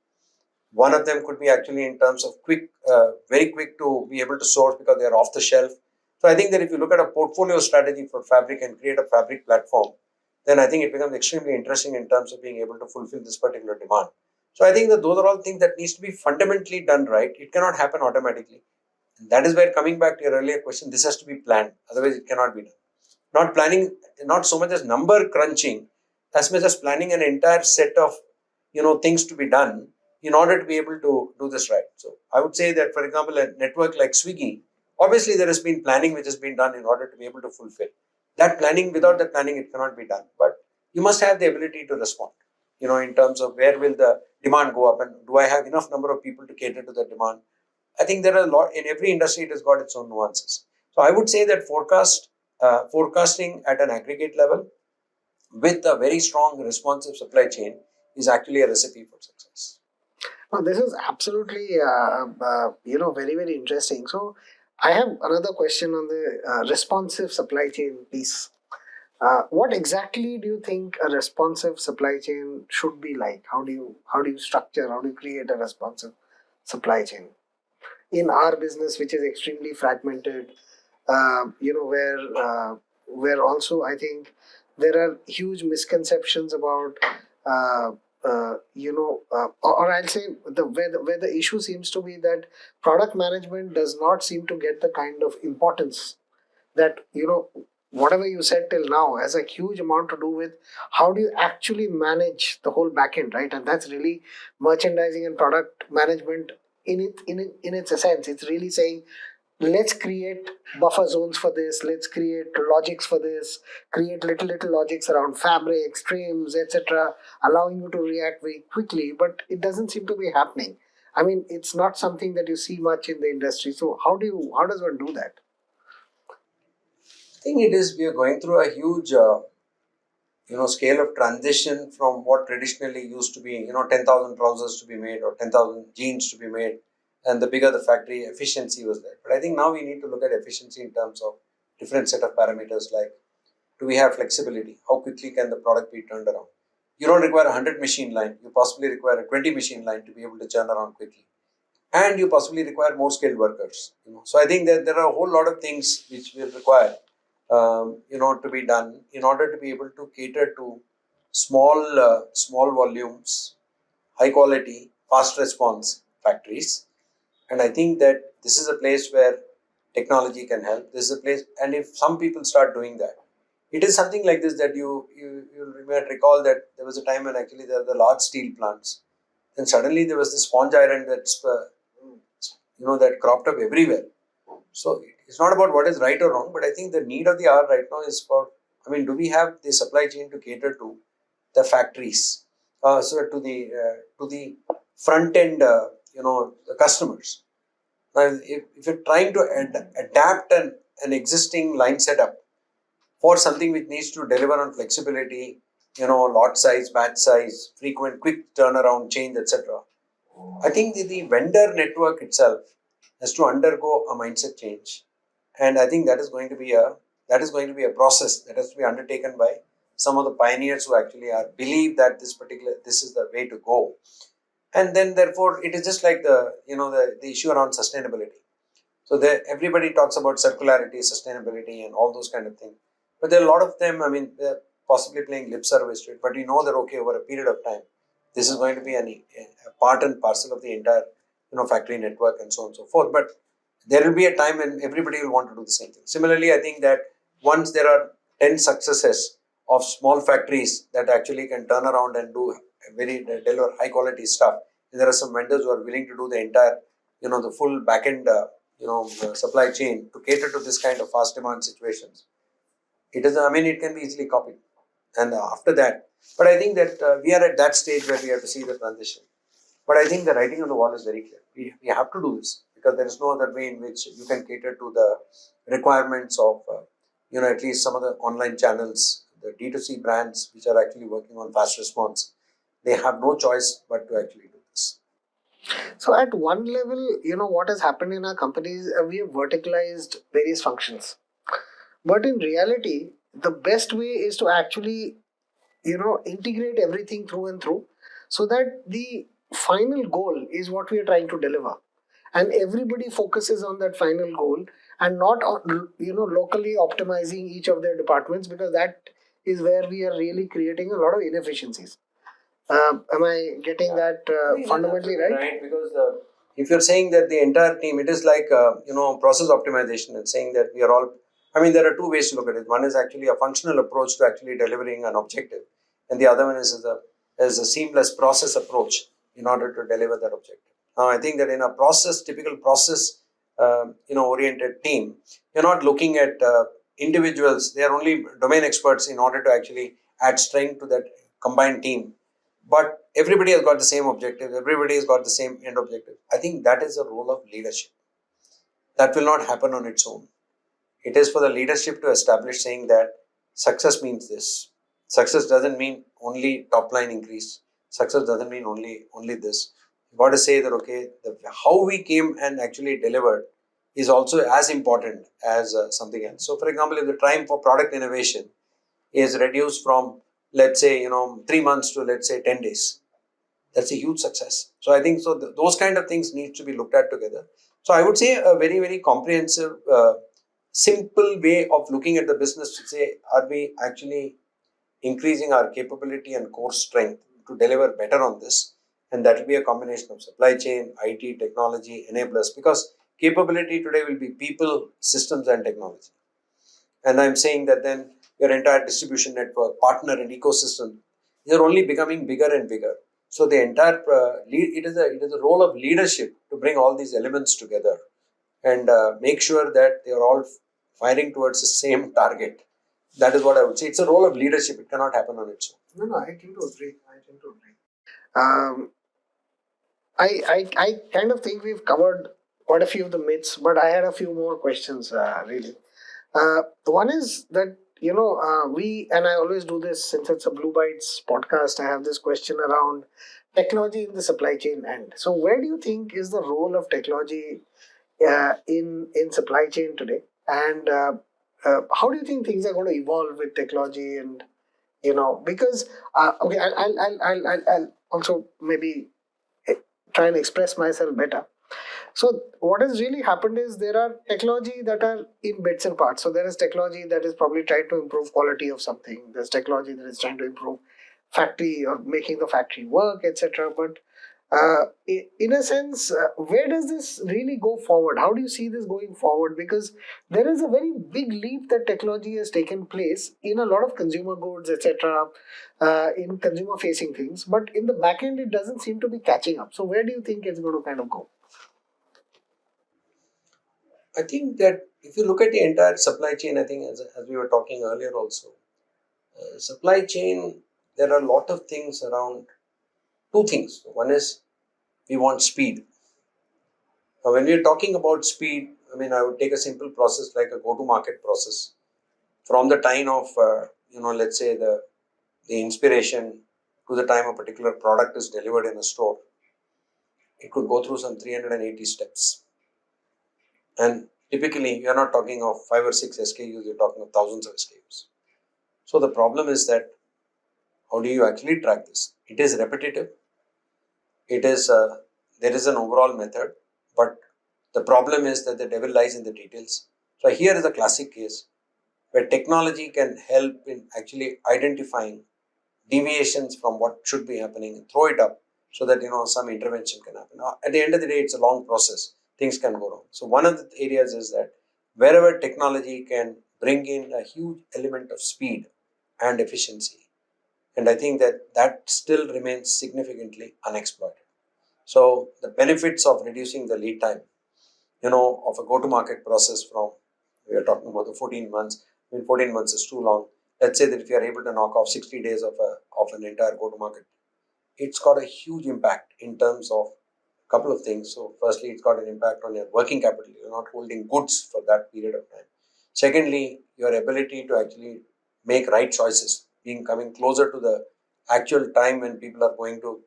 One of them could be actually in terms of very quick to be able to source because they are off the shelf. So I think that if you look at a portfolio strategy for fabric and create a fabric platform, then I think it becomes extremely interesting in terms of being able to fulfill this particular demand. So I think that those are all things that needs to be fundamentally done right. It cannot happen automatically. And that is where, coming back to your earlier question, this has to be planned. Otherwise, it cannot be done. Not planning, not so much as number crunching, as much as planning an entire set of things to be done in order to be able to do this right. So I would say that, for example, a network like Swiggy, obviously there has been planning which has been done in order to be able to fulfill that planning. Without that planning, it cannot be done. But you must have the ability to respond. In terms of where will the demand go up, and do I have enough number of people to cater to the demand? I think there are a lot in every industry. It has got its own nuances. So I would say that forecasting at an aggregate level with a very strong responsive supply chain is actually a recipe for success. Now, this is absolutely, very, very interesting. So, I have another question on the responsive supply chain piece. What exactly do you think a responsive supply chain should be like? How do you structure? How do you create a responsive supply chain in our business, which is extremely fragmented? Where also I think there are huge misconceptions about uh, or I'll say where the issue seems to be that product management does not seem to get the kind of importance that whatever you said till now has a huge amount to do with how do you actually manage the whole backend, right? And that's really merchandising and product management in its essence. It's really saying let's create buffer zones for this, let's create logics for this, create little logics around fabric streams, etc., allowing you to react very quickly. But it doesn't seem to be happening. I mean, it's not something that you see much in the industry. So how does one do that? I think it is, we are going through a huge scale of transition from what traditionally used to be 10,000 trousers to be made or 10,000 jeans to be made, and the bigger the factory, efficiency was there. But I think now we need to look at efficiency in terms of different set of parameters, like, do we have flexibility, how quickly can the product be turned around. You don't require a 100 machine line, you possibly require a 20 machine line to be able to turn around quickly, and you possibly require more skilled workers. So I think that there are a whole lot of things which will require to be done in order to be able to cater to small volumes, high quality, fast response factories. And I think that this is a place where technology can help. This is a place, and if some people start doing that, it is something like this, that you might recall that there was a time when actually there were the large steel plants. Then suddenly there was this sponge iron that cropped up everywhere. So it's not about what is right or wrong, but I think the need of the hour right now is for, I mean, do we have the supply chain to cater to the factories, so to the front end, the customers. Now, if you're trying to adapt an existing line setup for something which needs to deliver on flexibility, lot size, batch size, frequent, quick turnaround, change, etc. I think the vendor network itself has to undergo a mindset change, and I think that is going to be a process that has to be undertaken by some of the pioneers who actually are believe that this is the way to go. And then therefore it is just like the issue around sustainability. So there, everybody talks about circularity, sustainability, and all those kind of things. But there are a lot of them. I mean, they're possibly playing lip service to it. But you know that, okay, over a period of time, this is going to be a part and parcel of the entire factory network and so on and so forth. But there will be a time when everybody will want to do the same thing. Similarly, I think that once there are 10 successes of small factories that actually can turn around and do deliver high quality stuff, and there are some vendors who are willing to do the entire, the full back end, supply chain to cater to this kind of fast demand situations. I mean, it can be easily copied. And after that, but I think that we are at that stage where we have to see the transition. But I think the writing on the wall is very clear. We have to do this because there is no other way in which you can cater to the requirements of, at least some of the online channels, the D2C brands, which are actually working on fast response. They have no choice but to actually do this. So at one level, what has happened in our companies, we have verticalized various functions. But in reality, the best way is to actually, integrate everything through and through, so that the final goal is what we are trying to deliver. And everybody focuses on that final goal, and not on, locally optimizing each of their departments, because that is where we are really creating a lot of inefficiencies. Am I getting that fundamentally right? Right, because if you're saying that the entire team, it is like process optimization, and saying that we are all. I mean, there are two ways to look at it. One is actually a functional approach to actually delivering an objective, and the other one is a seamless process approach in order to deliver that objective. Now, I think that in a typical process, oriented team, you're not looking at individuals. They are only domain experts in order to actually add strength to that combined team, but everybody has got the same objective, everybody has got the same end objective. I think that is the role of leadership. That will not happen on its own. It is for the leadership to establish, saying that success means this. Success doesn't mean only top line increase. Success doesn't mean only this. You got to say that, okay, how we came and actually delivered is also as important as something else. So for example, if the time for product innovation is reduced from, let's say, 3 months to, let's say, 10 days, that's a huge success. So I think so those kind of things need to be looked at together. So I would say a very, very comprehensive, simple way of looking at the business to say, are we actually increasing our capability and core strength to deliver better on this? And that will be a combination of supply chain, IT, technology, enablers, because capability today will be people, systems, and technology. And I'm saying that then your entire distribution network, partner, and ecosystem, they're only becoming bigger and bigger. So the entire it is a role of leadership to bring all these elements together and make sure that they are all firing towards the same target. That is what I would say. It's a role of leadership. It cannot happen on its own. No, no, I tend to agree. I tend to agree. Um, I kind of think we've covered quite a few of the myths, but I had a few more questions, really. One is that, we, and I always do this since it's a Blue Bites podcast, I have this question around technology in the supply chain end. So, where do you think is the role of technology in supply chain today? And how do you think things are going to evolve with technology? And, because, okay, I'll also maybe eh, try and express myself better. So what has really happened is there are technology that are in bits and parts. So there is technology that is probably trying to improve quality of something. There's technology that is trying to improve factory or making the factory work, etc. But in a sense, where does this really go forward? How do you see this going forward? Because there is a very big leap that technology has taken place in a lot of consumer goods, etc., in consumer facing things. But in the back end, it doesn't seem to be catching up. So where do you think it's going to kind of go? I think that if you look at the entire supply chain, I think as we were talking earlier also, supply chain, there are a lot of things around. Two things. One is we want speed. Now, when we are talking about speed, I mean, I would take a simple process like a go-to-market process. From the time of, let's say the inspiration to the time a particular product is delivered in a store, it could go through some 380 steps. And typically, you're not talking of 5 or 6 SKUs, you're talking of thousands of SKUs. So the problem is that how do you actually track this? It is repetitive. It is there is an overall method, but the problem is that the devil lies in the details. So here is a classic case where technology can help in actually identifying deviations from what should be happening and throw it up so that some intervention can happen. Now, at the end of the day, it's a long process. Things can go wrong. So one of the areas is that wherever technology can bring in a huge element of speed and efficiency, and I think that still remains significantly unexploited. So the benefits of reducing the lead time, of a go-to-market process from, we are talking about the 14 months. I mean, 14 months is too long. Let's say that if you are able to knock off 60 days of an entire go-to-market, it's got a huge impact in terms of a couple of things. So firstly, it's got an impact on your working capital. You're not holding goods for that period of time. Secondly, your ability to actually make right choices, being coming closer to the actual time when people are going to,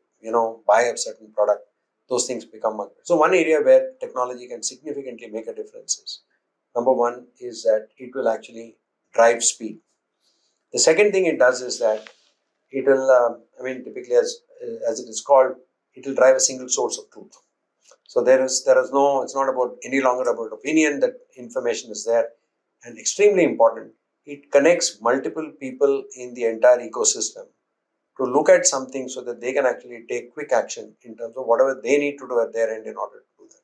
buy a certain product, those things become much better. So one area where technology can significantly make a difference is, number one is that it will actually drive speed. The second thing it does is that it will, typically as it is called, it will drive a single source of truth. So there is no, it's not about any longer about opinion, that information is there. And extremely important, it connects multiple people in the entire ecosystem to look at something so that they can actually take quick action in terms of whatever they need to do at their end in order to do that.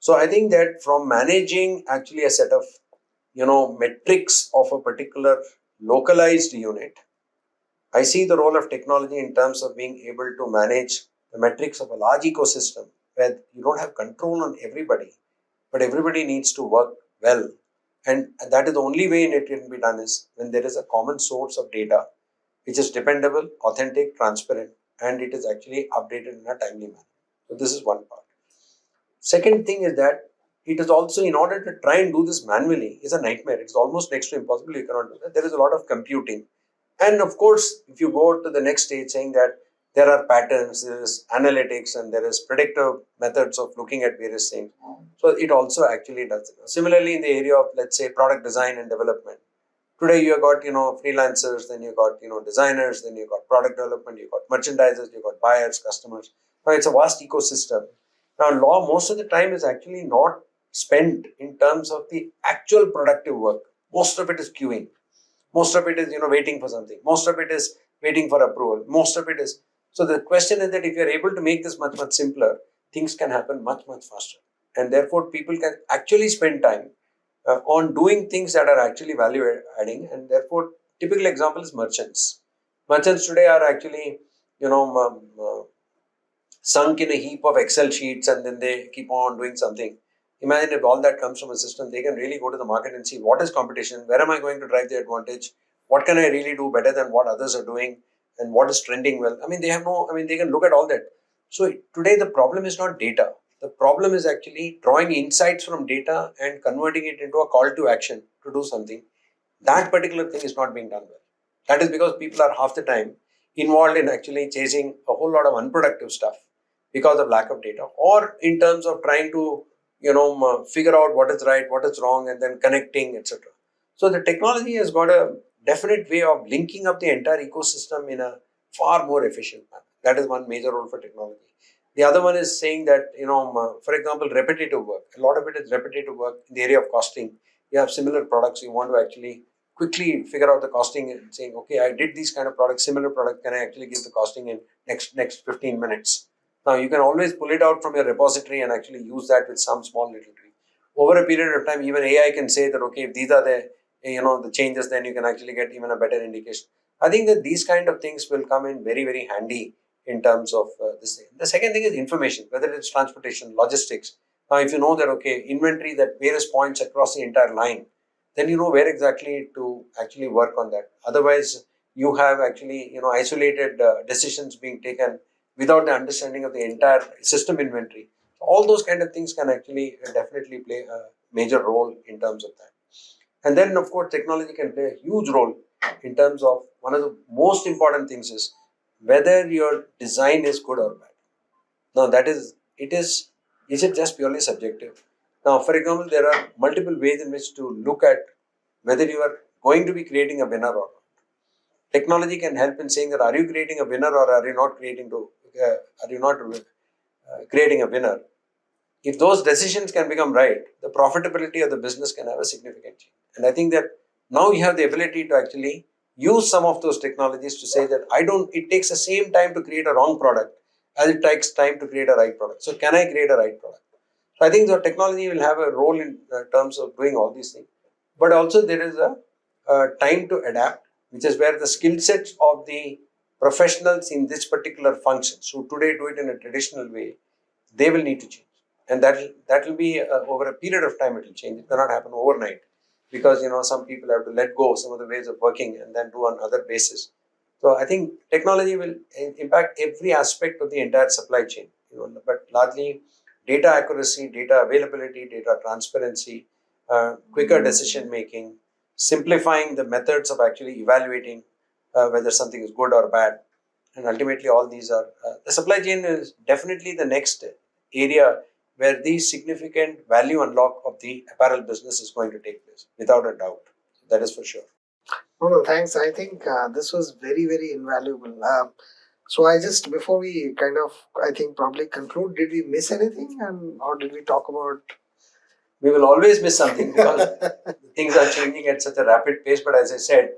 So I think that from managing actually a set of, metrics of a particular localized unit, I see the role of technology in terms of being able to manage the metrics of a large ecosystem where you don't have control on everybody, but everybody needs to work well. And that is the only way it can be done is when there is a common source of data which is dependable, authentic, transparent, and it is actually updated in a timely manner. So this is one part. Second thing is that it is also, in order to try and do this manually, is a nightmare. It's almost next to impossible. You cannot do that. There is a lot of computing. And of course, if you go to the next stage saying that there are patterns, there is analytics, and there is predictive methods of looking at various things. So it also actually does it. Similarly, in the area of, let's say, product design and development, today you have got, freelancers, then you got, designers, then you got product development, you got merchandisers, you got buyers, customers. Now it's a vast ecosystem. Now law most of the time is actually not spent in terms of the actual productive work. Most of it is queuing. Most of it is, waiting for something. Most of it is waiting for approval. Most of it is. So the question is that if you're able to make this much, much simpler, things can happen much, much faster. And therefore people can actually spend time on doing things that are actually value adding, and therefore typical example is merchants today are actually sunk in a heap of excel sheets, and then they keep on doing something. Imagine if all that comes from a system, they can really go to the market and see what is competition, where am I going to drive the advantage, what can I really do better than what others are doing, and what is trending well. They can look at all that. So today the problem is not data. The problem is actually drawing insights from data and converting it into a call to action to do something. That particular thing is not being done well. That is because people are half the time involved in actually chasing a whole lot of unproductive stuff because of lack of data, or in terms of trying to figure out what is right, what is wrong, and then connecting, etc. So the technology has got a definite way of linking up the entire ecosystem in a far more efficient manner. That is one major role for technology. The other one is saying that, for example, repetitive work. A lot of it is repetitive work in the area of costing. You have similar products, you want to actually quickly figure out the costing and saying, okay, I did these kind of products, similar product, can I actually give the costing in next 15 minutes? Now you can always pull it out from your repository and actually use that with some small little tweak. Over a period of time, even AI can say that, okay, if these are the changes, then you can actually get even a better indication. I think that these kind of things will come in very, very handy in terms of this thing. The second thing is information, whether it's transportation, logistics. Now, if you know that, okay, inventory at various points across the entire line, then you know where exactly to actually work on that. Otherwise, you have actually, isolated decisions being taken without the understanding of the entire system inventory. All those kind of things can actually definitely play a major role in terms of that. And then, of course, technology can play a huge role in terms of one of the most important things is whether your design is good or bad. Now, is it just purely subjective? Now, for example, there are multiple ways in which to look at whether you are going to be creating a winner or not. Technology can help in saying that are you creating a winner or are you not creating a winner? If those decisions can become right, the profitability of the business can have a significant change. And I think that now you have the ability to actually use some of those technologies to say that it takes the same time to create a wrong product as it takes time to create a right product. So can I create a right product? So I think the technology will have a role in terms of doing all these things. But also there is a time to adapt, which is where the skill sets of the professionals in this particular function, so today do it in a traditional way, they will need to change. And that will be over a period of time it will change. It cannot happen overnight because some people have to let go some of the ways of working and then do on other basis. So I think technology will impact every aspect of the entire supply chain. But largely data accuracy, data availability, data transparency, quicker decision making, simplifying the methods of actually evaluating whether something is good or bad, and ultimately all these are the supply chain is definitely the next area where the significant value unlock of the apparel business is going to take place without a doubt. That is for sure. No, no, thanks. I think this was very, very invaluable. So I just, before we kind of, I think probably conclude, did we miss anything, and or did we talk about? We will always miss something because things are changing at such a rapid pace. But as I said,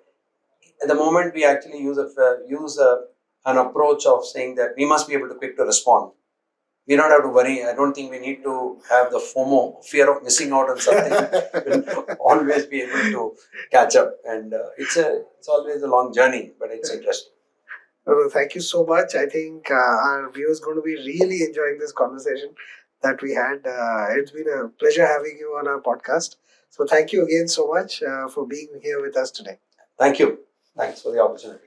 at the moment we actually an approach of saying that we must be able to quick to respond. We don't have to worry. I don't think we need to have the FOMO, fear of missing out on something. We'll always be able to catch up, and it's always a long journey, but it's interesting. Thank you so much. I think our viewers going to be really enjoying this conversation that we had. It's been a pleasure having you on our podcast. So thank you again so much for being here with us today. Thank you. Thanks for the opportunity.